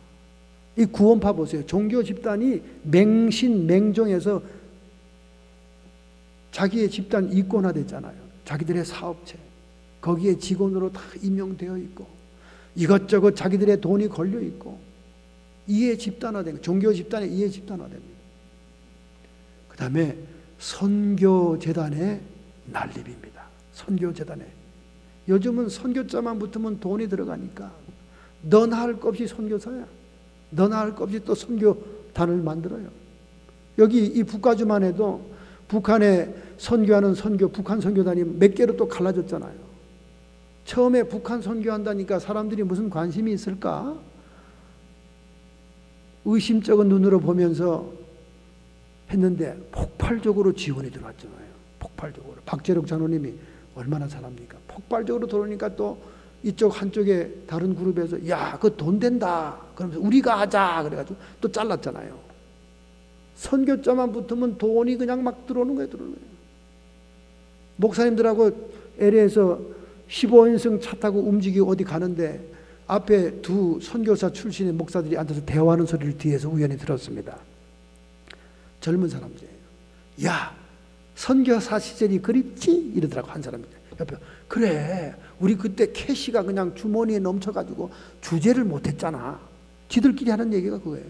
Speaker 1: 이 구원파 보세요. 종교 집단이 맹신, 맹종에서 자기의 집단 이권화됐잖아요. 자기들의 사업체. 거기에 직원으로 다 임명되어 있고 이것저것 자기들의 돈이 걸려 있고 이해 집단화된 거. 종교 집단의 이해 집단화됩니다. 그 다음에 선교재단의 난립입니다. 선교재단에. 요즘은 선교자만 붙으면 돈이 들어가니까 너나 할 것 없이 선교사야. 너나 할 것 없이 또 선교단을 만들어요. 여기 이 북가주만 해도 북한에 선교하는 북한 선교단이 몇 개로 또 갈라졌잖아요. 처음에 북한 선교한다니까 사람들이 무슨 관심이 있을까? 의심쩍은 눈으로 보면서 했는데 폭발적으로 지원이 들어왔잖아요. 폭발적으로. 박재록 장로님이 얼마나 잘합니까? 폭발적으로 들어오니까 또 이쪽 한쪽에 다른 그룹에서 야, 그거 돈 된다. 그러면서 우리가 하자. 그래가지고 또 잘랐잖아요. 선교자만 붙으면 돈이 그냥 막 들어오는 거예요. 목사님들하고 LA에서 15인승 차 타고 움직이고 어디 가는데 앞에 두 선교사 출신의 목사들이 앉아서 대화하는 소리를 뒤에서 우연히 들었습니다. 젊은 사람들이에요. 야, 선교사 시절이 그립지? 이러더라고 한 사람이. 옆에 그래, 우리 그때 캐시가 그냥 주머니에 넘쳐가지고 주제를 못했잖아. 지들끼리 하는 얘기가 그거예요.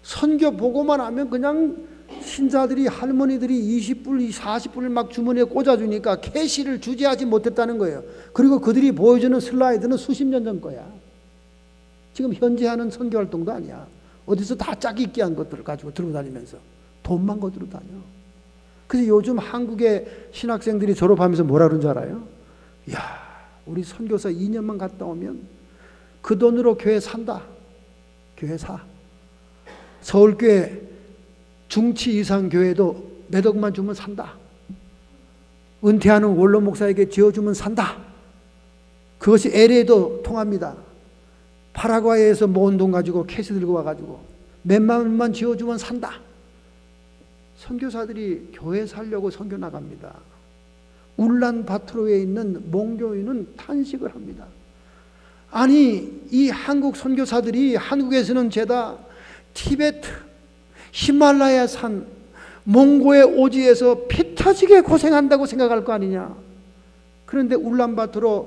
Speaker 1: 선교 보고만 하면 그냥 신자들이 할머니들이 20불, 40불을 막 주머니에 꽂아주니까 캐시를 주제하지 못했다는 거예요. 그리고 그들이 보여주는 슬라이드는 수십 년 전 거야. 지금 현재 하는 선교 활동도 아니야. 어디서 다 짝이 있게 한 것들을 가지고 들고 다니면서 돈만 거두고 다녀. 그래서 요즘 한국의 신학생들이 졸업하면서 뭐라 그러는 줄 알아요? 야, 우리 선교사 2년만 갔다 오면 그 돈으로 교회 산다. 교회 사. 서울교회 중치 이상 교회도 몇 억만 주면 산다. 은퇴하는 원로 목사에게 지어주면 산다. 그것이 LA도 통합니다. 파라과이에서 모은 돈 가지고 캐시 들고 와가지고 몇만 원만 지어주면 산다. 선교사들이 교회 살려고 선교 나갑니다. 울란바토르에 있는 몽교인은 탄식을 합니다. 아니, 이 한국 선교사들이 한국에서는 죄다 티베트, 히말라야 산, 몽고의 오지에서 피 터지게 고생한다고 생각할 거 아니냐. 그런데 울란바토르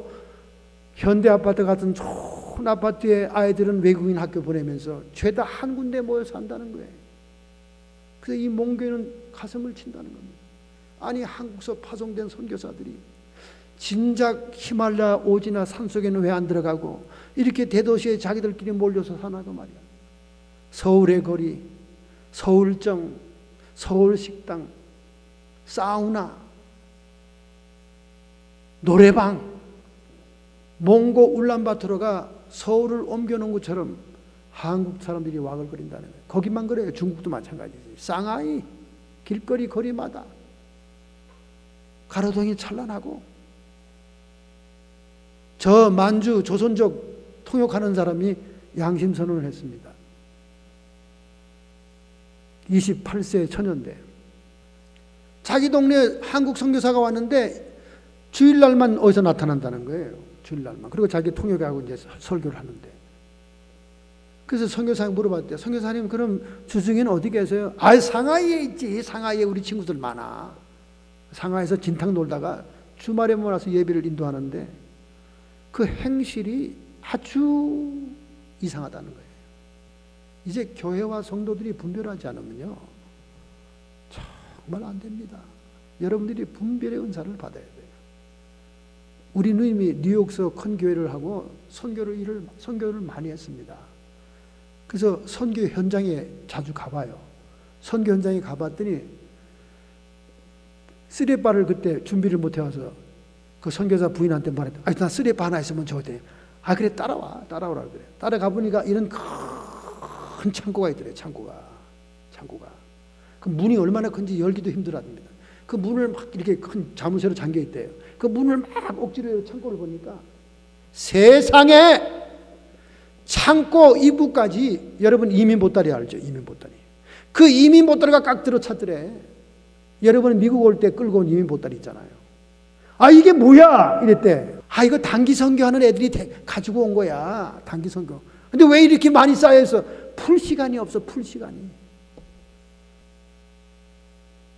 Speaker 1: 현대아파트 같은 좋은 아파트에 아이들은 외국인 학교 보내면서 죄다 한 군데 모여 산다는 거예요. 그래서 이 몽교인은 가슴을 친다는 겁니다. 아니, 한국서 파송된 선교사들이 진작 히말라야 오지나 산속에는 왜 안 들어가고 이렇게 대도시에 자기들끼리 몰려서 사나고 말이야. 서울의 거리, 서울정, 서울식당, 사우나, 노래방, 몽고 울란바토르가 서울을 옮겨놓은 것처럼 한국 사람들이 와글거린다는 거예요. 거기만 그래요. 중국도 마찬가지지. 상하이 길거리 거리마다 가로등이 찬란하고, 저 만주 조선족 통역하는 사람이 양심선언을 했습니다. 28세 처녀인데 자기 동네에 한국 선교사가 왔는데 주일날만 어디서 나타난다는 거예요. 주일날만. 그리고 자기 통역하고 이제 설교를 하는데, 그래서 선교사님 물어봤대요. 선교사님, 그럼 주중에는 어디 계세요? 아, 상하이에 있지. 상하이에 우리 친구들 많아. 상하이에서 진탕 놀다가 주말에 몰아서 예배를 인도하는데 그 행실이 아주 이상하다는 거예요. 이제 교회와 성도들이 분별하지 않으면요, 정말 안 됩니다. 여러분들이 분별의 은사를 받아야 돼요. 우리 누님이 뉴욕서 큰 교회를 하고 선교를 많이 했습니다. 그래서 선교 현장에 자주 가봐요. 선교 현장에 가봤더니 쓰레빠를 그때 준비를 못 해와서 그 선교사 부인한테 말했다. 아, 나 쓰레빠 하나 있으면 줘야 아, 그래, 따라오라 그래. 따라가 보니까 이런 큰 창고가 있더래요. 창고가. 그 문이 얼마나 큰지 열기도 힘들었답니다. 그 문을 막 이렇게 큰 자물쇠로 잠겨 있대요. 그 문을 막 억지로 창고를 보니까 세상에 창고 이부까지, 여러분 이민 보따리 알죠? 이민 보따리. 그 이민 보따리가 깍 들어 찼더래. 여러분 미국 올 때 끌고 온 이민 보따리 있잖아요. 아, 이게 뭐야? 이랬대. 아, 이거 단기 선교하는 애들이 가지고 온 거야. 단기 선교. 근데 왜 이렇게 많이 쌓여있어? 풀 시간이 없어. 풀 시간이.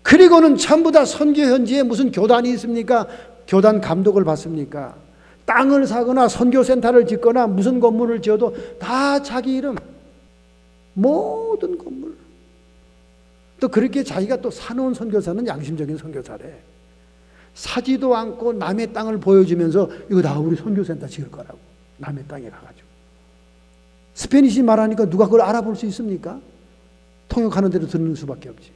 Speaker 1: 그리고는 전부 다 선교 현지에 무슨 교단이 있습니까? 교단 감독을 받습니까? 땅을 사거나 선교센터를 짓거나 무슨 건물을 지어도 다 자기 이름, 모든 건물. 또 그렇게 자기가 또 사놓은 선교사는 양심적인 선교사래. 사지도 않고 남의 땅을 보여주면서 이거 다 우리 선교센터 지을 거라고. 남의 땅에 가가지고. 스페니시 말하니까 누가 그걸 알아볼 수 있습니까? 통역하는 대로 듣는 수밖에 없지.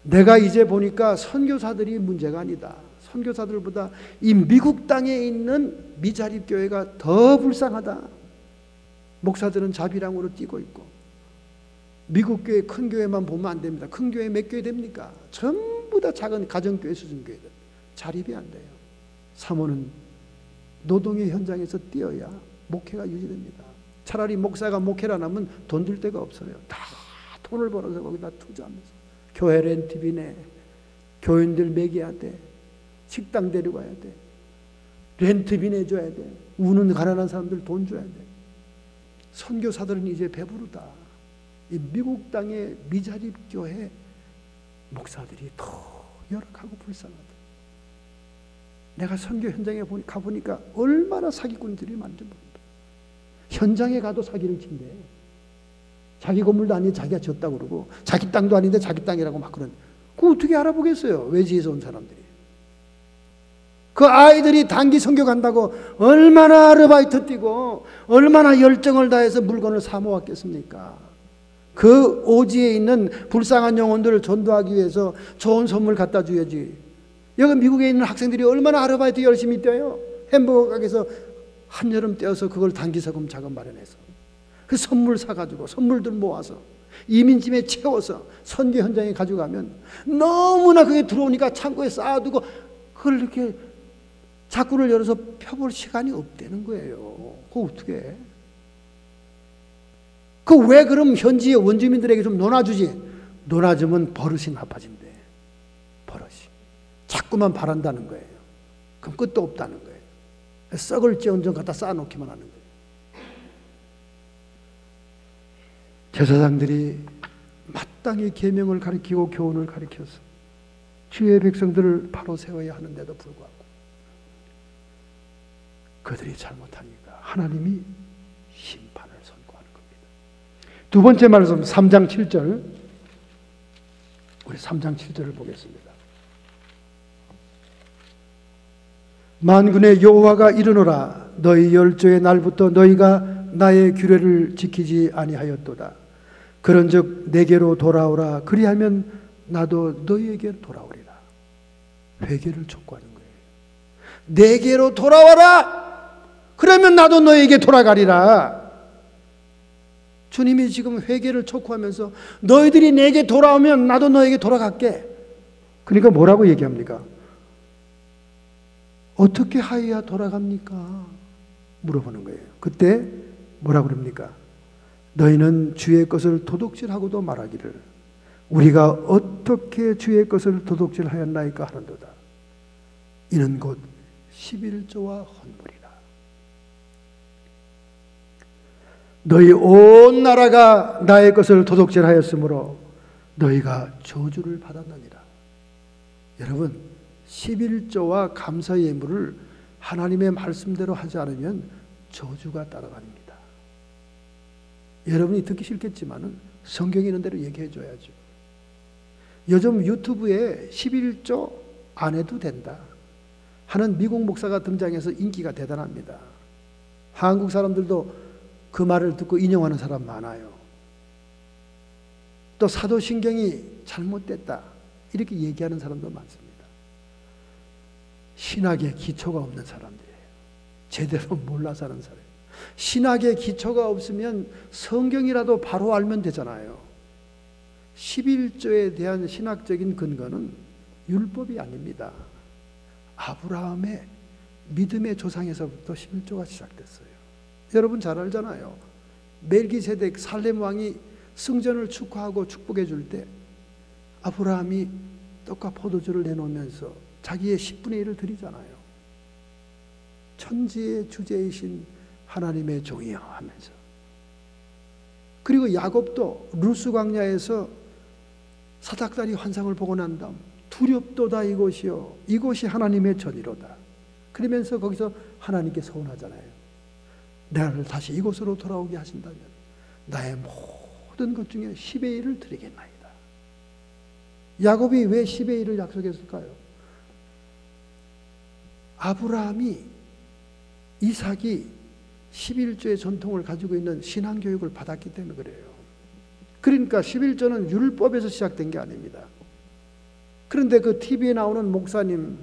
Speaker 1: 내가 이제 보니까 선교사들이 문제가 아니다. 선교사들보다 이 미국 땅에 있는 미자립 교회가 더 불쌍하다. 목사들은 자비랑으로 뛰고 있고, 미국 교회 큰 교회만 보면 안 됩니다. 큰 교회 몇 교회 됩니까? 전부 다 작은 가정교회 수준 교회들. 자립이 안 돼요. 사모는 노동의 현장에서 뛰어야 목회가 유지됩니다. 차라리 목사가 목회를 안 하면 돈 들 데가 없어요. 다 돈을 벌어서 거기다 투자하면서 교회 렌트비 내, 교인들 먹여야 돼, 식당 데려가야 돼, 렌트비 내줘야 돼, 우는 가난한 사람들 돈 줘야 돼. 선교사들은 이제 배부르다. 이 미국 땅의 미자립 교회 목사들이 더 열악하고 불쌍하다. 내가 선교 현장에 가보니까 얼마나 사기꾼들이 많은지 모른다. 현장에 가도 사기를 친대. 자기 건물도 아닌데 자기가 졌다고 그러고, 자기 땅도 아닌데 자기 땅이라고 막 그런. 그거 어떻게 알아보겠어요? 외지에서 온 사람들이. 그 아이들이 단기 선교 간다고 얼마나 아르바이트 뛰고 얼마나 열정을 다해서 물건을 사 모았겠습니까? 그 오지에 있는 불쌍한 영혼들을 전도하기 위해서 좋은 선물 갖다 줘야지. 여기 미국에 있는 학생들이 얼마나 아르바이트 열심히 뛰어요. 햄버거 가게에서 한여름 뛰어서 그걸 단기서금 자금 마련해서 그 선물 사가지고 선물들 모아서 이민짐에 채워서 선교 현장에 가져가면 너무나 그게 들어오니까 창고에 쌓아두고 그걸 이렇게 자꾸를 열어서 펴볼 시간이 없다는 거예요. 그거 어떻게 해? 그 왜 그럼 현지의 원주민들에게 좀 논아주지? 논아주면 버릇이 나빠진대. 버릇이. 자꾸만 바란다는 거예요. 그럼 끝도 없다는 거예요. 썩을 찌언정 갖다 쌓아놓기만 하는 거예요. 제사장들이 마땅히 계명을 가리키고 교훈을 가리켜서 주의 백성들을 바로 세워야 하는데도 불구하고 그들이 잘못하니까 하나님이 심판을 선고하는 겁니다. 두 번째 말씀 3장 7절, 우리 3장 7절을 보겠습니다. 만군의 여호와가 이르노라. 너희 열조의 날부터 너희가 나의 규례를 지키지 아니하였도다. 그런즉 내게로 돌아오라. 그리하면 나도 너희에게 돌아오리라. 회개를 촉구하는 거예요. 내게로 돌아와라. 그러면 나도 너희에게 돌아가리라. 주님이 지금 회개를 촉구하면서 너희들이 내게 돌아오면 나도 너희에게 돌아갈게. 그러니까 뭐라고 얘기합니까? 어떻게 하여야 돌아갑니까? 물어보는 거예요. 그때 뭐라고 그럽니까? 너희는 주의 것을 도둑질하고도 말하기를 우리가 어떻게 주의 것을 도둑질하였나이까 하는도다. 이는 곧 11조와 헌물이라. 너희 온 나라가 나의 것을 도둑질하였으므로 너희가 저주를 받았느니라. 여러분, 11조와 감사 예물을 하나님의 말씀대로 하지 않으면 저주가 따라갑니다. 여러분이 듣기 싫겠지만은 성경에 있는 대로 얘기해 줘야죠. 요즘 유튜브에 11조 안 해도 된다 하는 미국 목사가 등장해서 인기가 대단합니다. 한국 사람들도 그 말을 듣고 인용하는 사람 많아요. 또 사도신경이 잘못됐다 이렇게 얘기하는 사람도 많습니다. 신학의 기초가 없는 사람들이에요. 제대로 몰라서 하는 사람. 신학의 기초가 없으면 성경이라도 바로 알면 되잖아요. 11조에 대한 신학적인 근거는 율법이 아닙니다. 아브라함의 믿음의 조상에서부터 11조가 시작됐어요. 여러분 잘 알잖아요. 멜기세덱 살렘 왕이 승전을 축하하고 축복해 줄 때 아브라함이 떡과 포도주를 내놓으면서 자기의 10분의 1을 드리잖아요. 천지의 주제이신 하나님의 종이여 하면서. 그리고 야곱도 루스 광야에서 사닥다리 환상을 보고 난 다음 두렵도다 이곳이요 이곳이 하나님의 전이로다 그러면서 거기서 하나님께 서원하잖아요. 나를 다시 이곳으로 돌아오게 하신다면 나의 모든 것 중에 10의 1을 드리겠나이다. 야곱이 왜 10의 1을 약속했을까요? 아브라함이 이삭이 11조의 전통을 가지고 있는 신앙교육을 받았기 때문에 그래요. 그러니까 11조는 율법에서 시작된 게 아닙니다. 그런데 그 TV에 나오는 목사님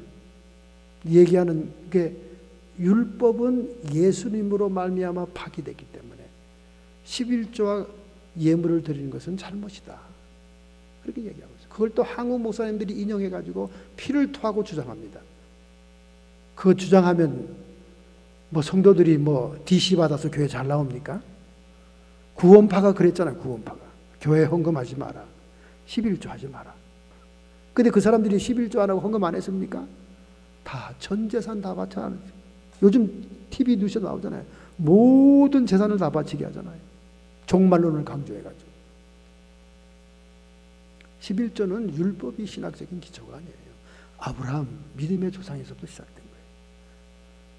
Speaker 1: 얘기하는 게 율법은 예수님으로 말미암아 파기됐기 때문에 11조와 예물을 드리는 것은 잘못이다. 그렇게 얘기하고 있어요. 그걸 또 한국 목사님들이 인용해가지고 피를 토하고 주장합니다. 그거 주장하면 뭐 성도들이 뭐 DC 받아서 교회 잘 나옵니까? 구원파가 그랬잖아요. 구원파가. 교회 헌금하지 마라. 11조 하지 마라. 근데 그 사람들이 11조 안 하고 헌금 안 했습니까? 다 전 재산 다 바쳐. 요즘 TV 뉴스에 나오잖아요. 모든 재산을 다 바치게 하잖아요. 종말론을 강조해가지고. 11조는 율법이 신학적인 기초가 아니에요. 아브라함 믿음의 조상에서부터 시작된 거예요.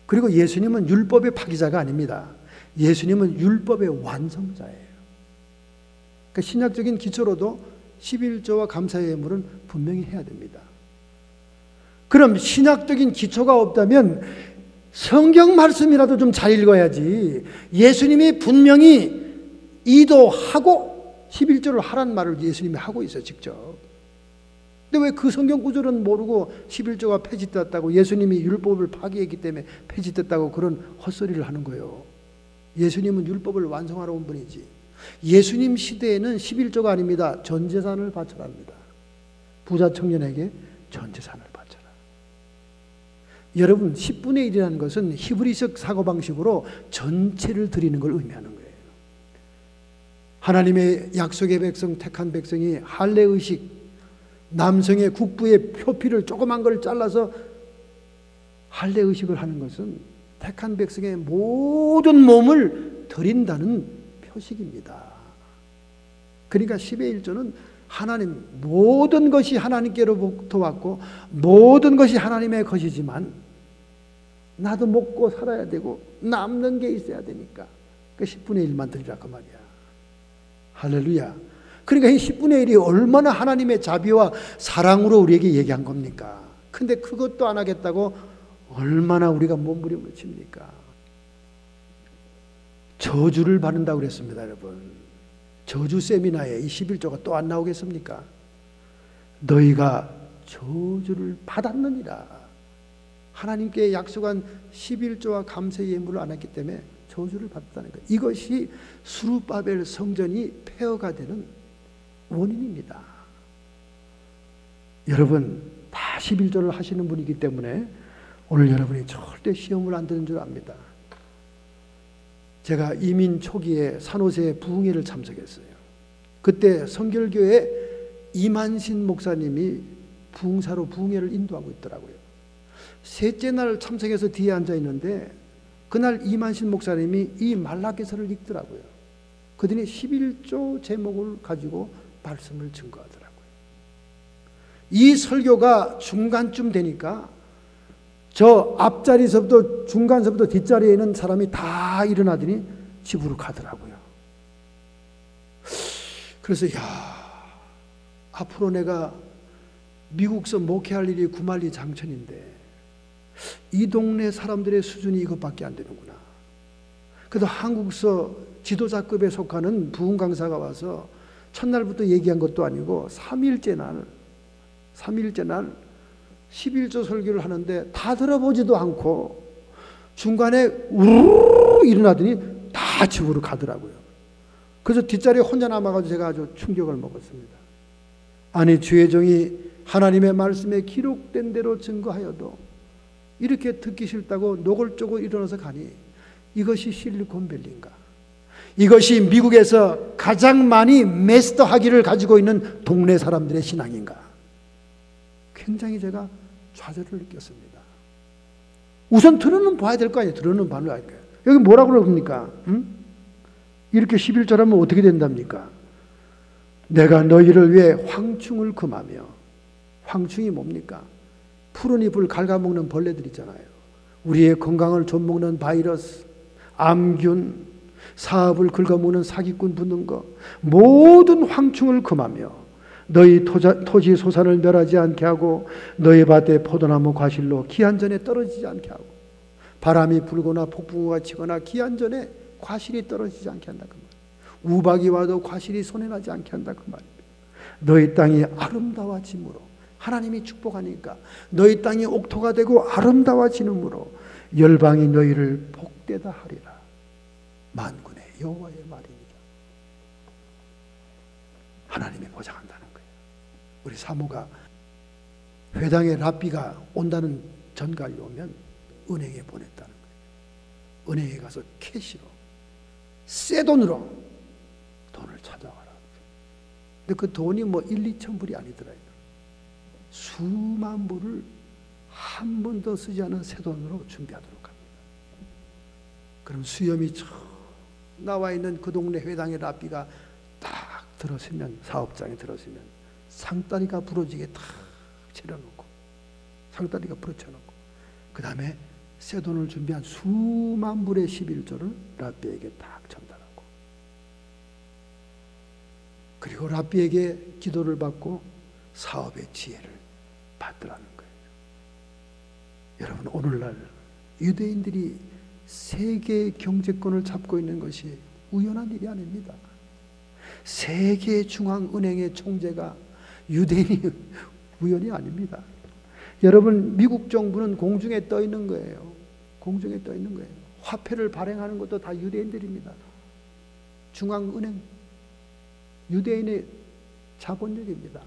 Speaker 1: 그리고 예수님은 율법의 파기자가 아닙니다. 예수님은 율법의 완성자예요. 그러니까 신약적인 기초로도 11조와 감사의 예물은 분명히 해야 됩니다. 그럼 신학적인 기초가 없다면 성경 말씀이라도 좀 잘 읽어야지. 예수님이 분명히 이도하고 11조를 하란 말을 예수님이 하고 있어요. 직접. 근데 왜 그 성경 구절은 모르고 11조가 폐지됐다고 예수님이 율법을 파기했기 때문에 폐지됐다고 그런 헛소리를 하는 거예요. 예수님은 율법을 완성하러 온 분이지. 예수님 시대에는 11조가 아닙니다. 전 재산을 바쳐라 합니다. 부자 청년에게 전 재산을 바쳐라. 여러분 10분의 1이라는 것은 히브리식 사고방식으로 전체를 드리는 걸 의미하는 거예요. 하나님의 약속의 백성, 택한 백성이 할례의식, 남성의 국부의 표피를 조그만 걸 잘라서 할례의식을 하는 것은 택한 백성의 모든 몸을 드린다는 표식입니다. 그러니까 10의 1조는 하나님, 모든 것이 하나님께로부터 왔고 모든 것이 하나님의 것이지만 나도 먹고 살아야 되고 남는 게 있어야 되니까 그 10분의 1만 드리라 그 말이야. 할렐루야. 그러니까 이 10분의 1이 얼마나 하나님의 자비와 사랑으로 우리에게 얘기한 겁니까? 근데 그것도 안 하겠다고 얼마나 우리가 몸부림을 칩니까? 저주를 받는다고 그랬습니다, 여러분. 저주 세미나에 이 11조가 또 안 나오겠습니까? 너희가 저주를 받았느니라. 하나님께 약속한 11조와 감사의 예물을 안 했기 때문에 저주를 받았다는 거예요. 이것이 스룹바벨 성전이 폐허가 되는 원인입니다. 여러분 다 11조를 하시는 분이기 때문에 오늘 여러분이 절대 시험을 안 드는 줄 압니다. 제가 이민 초기에 산호세 부흥회를 참석했어요. 그때 성결교회 이만신 목사님이 부흥사로 부흥회를 인도하고 있더라고요. 셋째 날 참석해서 뒤에 앉아 있는데 그날 이만신 목사님이 이 말라기서를 읽더라고요. 그들이 11조 제목을 가지고 말씀을 증거하더라고요. 이 설교가 중간쯤 되니까 저 앞자리서부터 중간서부터 뒷자리에 있는 사람이 다 일어나더니 집으로 가더라고요. 그래서 앞으로 내가 미국서 목회할 일이 구말리 장천인데 이 동네 사람들의 수준이 이것밖에 안 되는구나. 그래도 한국서 지도자급에 속하는 부흥 강사가 와서 첫날부터 얘기한 것도 아니고 3일째 날 11조 설교를 하는데 다 들어보지도 않고 중간에 우르르 일어나더니 다 집으로 가더라고요. 그래서 뒷자리에 혼자 남아가지고 제가 아주 충격을 먹었습니다. 아니, 주의 종이 하나님의 말씀에 기록된 대로 증거하여도 이렇게 듣기 싫다고 노골적으로 일어나서 가니 이것이 실리콘밸리인가? 이것이 미국에서 가장 많이 메스터 학위를 가지고 있는 동네 사람들의 신앙인가? 굉장히 제가 좌절을 느꼈습니다. 우선 들어는 봐야 될 거 아니에요. 들어는 봐야 할까요? 여기 뭐라고 그럽니까? 이렇게 11절하면 어떻게 된답니까? 내가 너희를 위해 황충을 금하며, 황충이 뭡니까? 푸른 잎을 갉아먹는 벌레들 있잖아요. 우리의 건강을 좀먹는 바이러스, 암균, 사업을 긁어먹는 사기꾼 붙는 거, 모든 황충을 금하며 너희 토지 소산을 멸하지 않게 하고 너희 밭에 포도나무 과실로 기한전에 떨어지지 않게 하고, 바람이 불거나 폭풍우가 치거나 기한전에 과실이 떨어지지 않게 한다 그 말. 우박이 와도 과실이 손해나지 않게 한다 그 말입니다. 너희 땅이 아름다워짐으로, 하나님이 축복하니까 너희 땅이 옥토가 되고 아름다워지므로 열방이 너희를 복되다 하리라. 만군의 여호와의 말입니다. 하나님이 보장한다는 거예요. 우리 사모가 회당에 랍비가 온다는 전갈이 오면 은행에 보냈다는 거예요. 은행에 가서 캐시로 새 돈으로 돈을 찾아와라. 근데 그 돈이 뭐 1, 2천 불이 아니더라고요. 수만 불을 한 번도 쓰지 않은 새 돈으로 준비하도록 합니다. 그럼 수염이 쭉 나와 있는 그 동네 회당의 랍비가 딱 들어서면, 사업장에 들어서면 상다리가 부러지게 탁 차려놓고, 상다리가 부러져놓고, 그 다음에 새 돈을 준비한 수만 불의 11조를 랍비에게 딱 전달하고, 그리고 랍비에게 기도를 받고 사업의 지혜를 받더라는 거예요. 여러분, 오늘날 유대인들이 세계 경제권을 잡고 있는 것이 우연한 일이 아닙니다. 세계 중앙은행의 총재가 유대인이 우연이 아닙니다. 여러분, 미국 정부는 공중에 떠 있는 거예요. 공중에 떠 있는 거예요. 화폐를 발행하는 것도 다 유대인들입니다. 중앙은행, 유대인의 자본력입니다.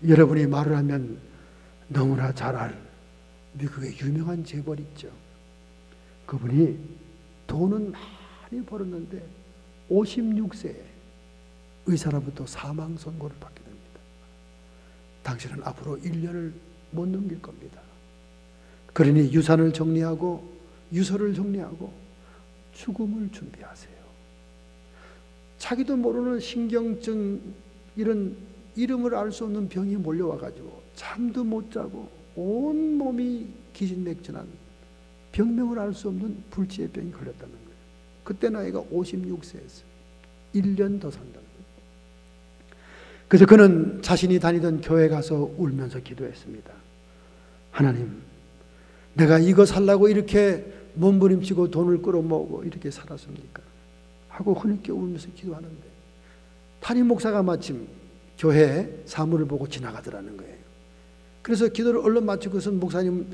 Speaker 1: 여러분이 말을 하면 너무나 잘 알 미국의 유명한 재벌 있죠. 그분이 돈은 많이 벌었는데 56세에 의사로부터 사망 선고를 받게 됩니다. 당신은 앞으로 1년을 못 넘길 겁니다. 그러니 유산을 정리하고 유서를 정리하고 죽음을 준비하세요. 자기도 모르는 신경증, 이런 이름을 알 수 없는 병이 몰려와가지고 잠도 못 자고 온 몸이 기진맥진한, 병명을 알 수 없는 불치의 병이 걸렸다는 거예요. 그때 나이가 56세였어요. 1년 더 산다는 거예요. 그래서 그는 자신이 다니던 교회 가서 울면서 기도했습니다. 하나님, 내가 이거 살라고 이렇게 몸부림치고 돈을 끌어모으고 이렇게 살았습니까? 하고 흐느껴 울면서 기도하는데 담임 목사가 마침 교회 사물을 보고 지나가더라는 거예요. 그래서 기도를 얼른 마치고서 목사님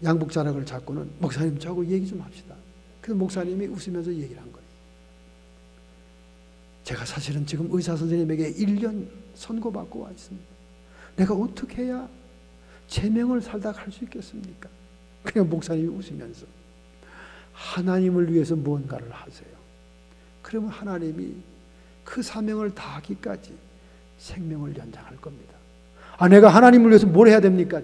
Speaker 1: 양복 자락을 잡고는, 목사님 저하고 얘기 좀 합시다. 그래서 목사님이 웃으면서 얘기를 한 거예요. 제가 사실은 지금 의사 선생님에게 1년 선고받고 와 있습니다. 내가 어떻게 해야 제명을 살다 갈 수 있겠습니까? 그냥 목사님이 웃으면서 하나님을 위해서 무언가를 하세요. 그러면 하나님이 그 사명을 다하기까지 생명을 연장할 겁니다. 아, 내가 하나님을 위해서 뭘 해야 됩니까?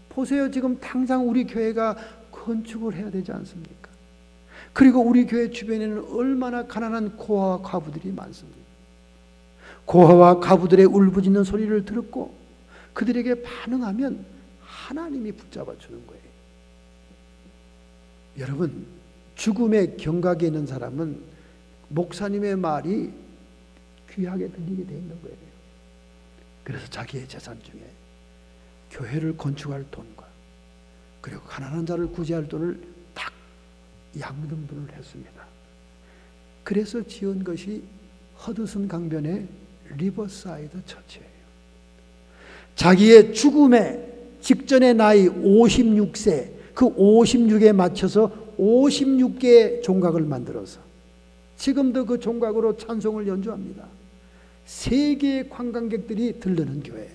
Speaker 1: 보세요. 지금 당장 우리 교회가 건축을 해야 되지 않습니까? 그리고 우리 교회 주변에는 얼마나 가난한 고아와 과부들이 많습니다. 고아와 과부들의 울부짖는 소리를 듣고 그들에게 반응하면 하나님이 붙잡아 주는 거예요. 여러분, 죽음의 경각에 있는 사람은 목사님의 말이 귀하게 들리게 돼 있는 거예요. 그래서 자기의 재산 중에 교회를 건축할 돈과 그리고 가난한 자를 구제할 돈을 딱 양등분을 했습니다. 그래서 지은 것이 허드슨 강변의 리버사이드 처치예요. 자기의 죽음의 직전의 나이 56세, 그 56에 맞춰서 56개의 종각을 만들어서 지금도 그 종각으로 찬송을 연주합니다. 세계의 관광객들이 들르는 교회,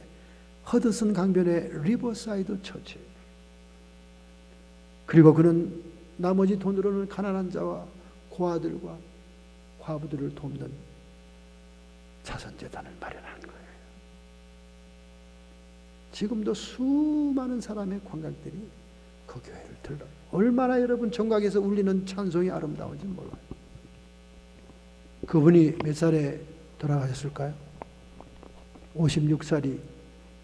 Speaker 1: 허드슨 강변의 리버사이드 처치예요. 그리고 그는 나머지 돈으로는 가난한 자와 고아들과 과부들을 돕는 자선재단을 마련한 거예요. 지금도 수많은 사람의 관광객들이 그 교회를 들러요. 얼마나 여러분 정각에서 울리는 찬송이 아름다운지 몰라요. 그분이 몇 살에 돌아가셨을까요? 56살이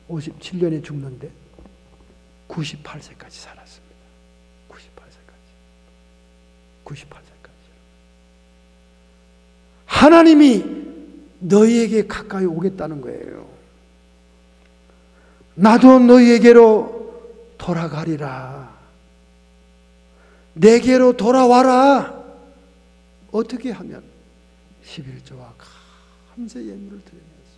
Speaker 1: 57년에 죽는데 98세까지 살았습니다. 98세까지. 하나님이 너희에게 가까이 오겠다는 거예요. 나도 너희에게로 돌아가리라. 내게로 돌아와라. 어떻게 하면? 11조와 감사 예물을 드리면서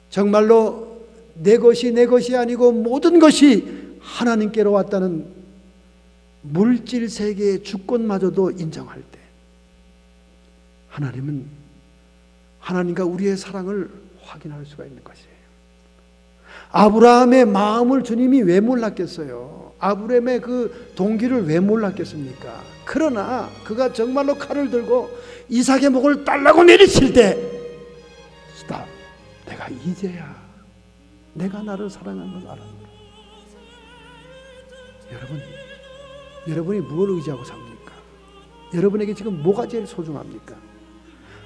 Speaker 1: 정말로 내 것이 아니고 모든 것이 하나님께로 왔다는 물질 세계의 주권마저도 인정할 때 하나님은 하나님과 우리의 사랑을 확인할 수가 있는 것이에요. 아브라함의 마음을 주님이 왜 몰랐겠어요? 아브라함의 그 동기를 왜 몰랐겠습니까? 그러나 그가 정말로 칼을 들고 이삭의 목을 딸라고 내리칠 때 스탑, 내가 이제야 내가 나를 사랑하는 걸 알았노라. 여러분이 무엇을 의지하고 삽니까? 여러분에게 지금 뭐가 제일 소중합니까?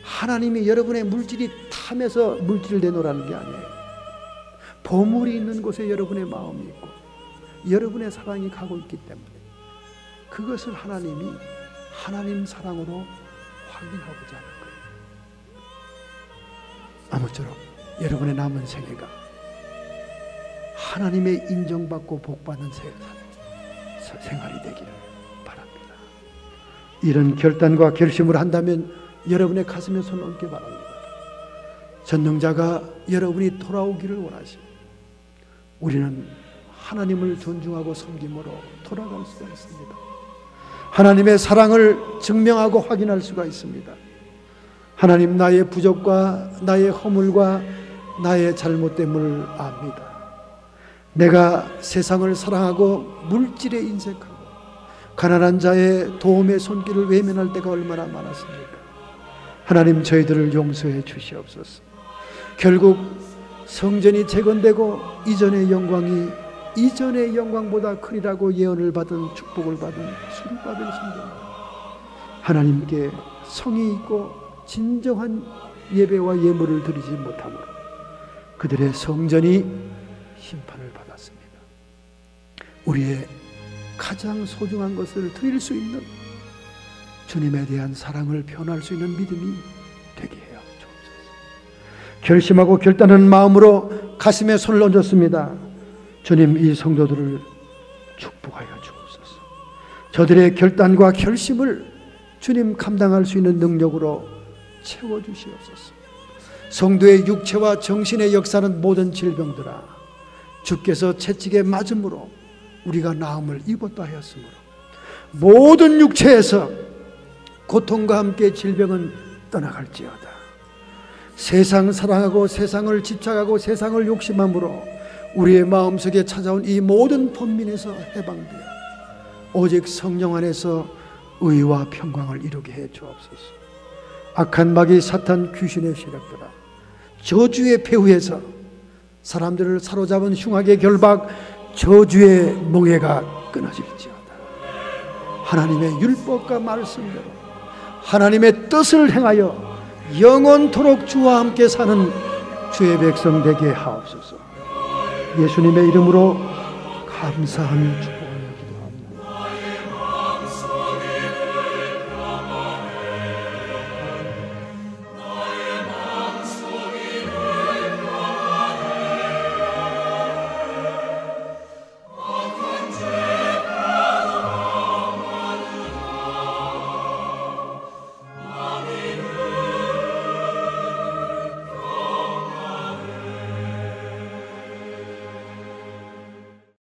Speaker 1: 하나님이 여러분의 물질이 탐해서 물질을 내놓으라는 게 아니에요. 보물이 있는 곳에 여러분의 마음이 있고 여러분의 사랑이 가고 있기 때문에 그것을 하나님이 하나님 사랑으로 확인하고자 하는 거예요. 아무쪼록 여러분의 남은 생애가 하나님의 인정받고 복받는 생활이 되기를 바랍니다. 이런 결단과 결심을 한다면 여러분의 가슴에 손 얹기 바랍니다. 전능자가 여러분이 돌아오기를 원하십니다. 우리는 하나님을 존중하고 섬김으로 돌아갈 수가 있습니다. 하나님의 사랑을 증명하고 확인할 수가 있습니다. 하나님, 나의 부족과 나의 허물과 나의 잘못됨을 압니다. 내가 세상을 사랑하고 물질에 인색하고 가난한 자의 도움의 손길을 외면할 때가 얼마나 많았습니까? 하나님, 저희들을 용서해 주시옵소서. 결국 성전이 재건되고 이전의 영광보다 크리라고 예언을 받은 축복을 받은 수록받은 성전, 하나님께 성이 있고 진정한 예배와 예물을 드리지 못함으로 그들의 성전이 심판을 받았습니다. 우리의 가장 소중한 것을 드릴 수 있는 주님에 대한 사랑을 표현할 수 있는 믿음이 되게 해요. 결심하고 결단하는 마음으로 가슴에 손을 얹었습니다. 주님, 이 성도들을 축복하여 주옵소서. 저들의 결단과 결심을 주님 감당할 수 있는 능력으로 채워주시옵소서. 성도의 육체와 정신의 역사는 모든 질병들아, 주께서 채찍에 맞음으로 우리가 나음을 입었다 하였으므로 모든 육체에서 고통과 함께 질병은 떠나갈지어다. 세상 사랑하고 세상을 집착하고 세상을 욕심함으로 우리의 마음속에 찾아온 이 모든 번민에서 해방되어 오직 성령 안에서 의와 평강을 이루게 해 주옵소서. 악한 마귀 사탄 귀신의 세력들아, 저주의 배후에서 사람들을 사로잡은 흉악의 결박, 저주의 멍에가 끊어질지어다. 하나님의 율법과 말씀대로 하나님의 뜻을 행하여 영원토록 주와 함께 사는 주의 백성 되게 하옵소서. 예수님의 이름으로 감사합니다.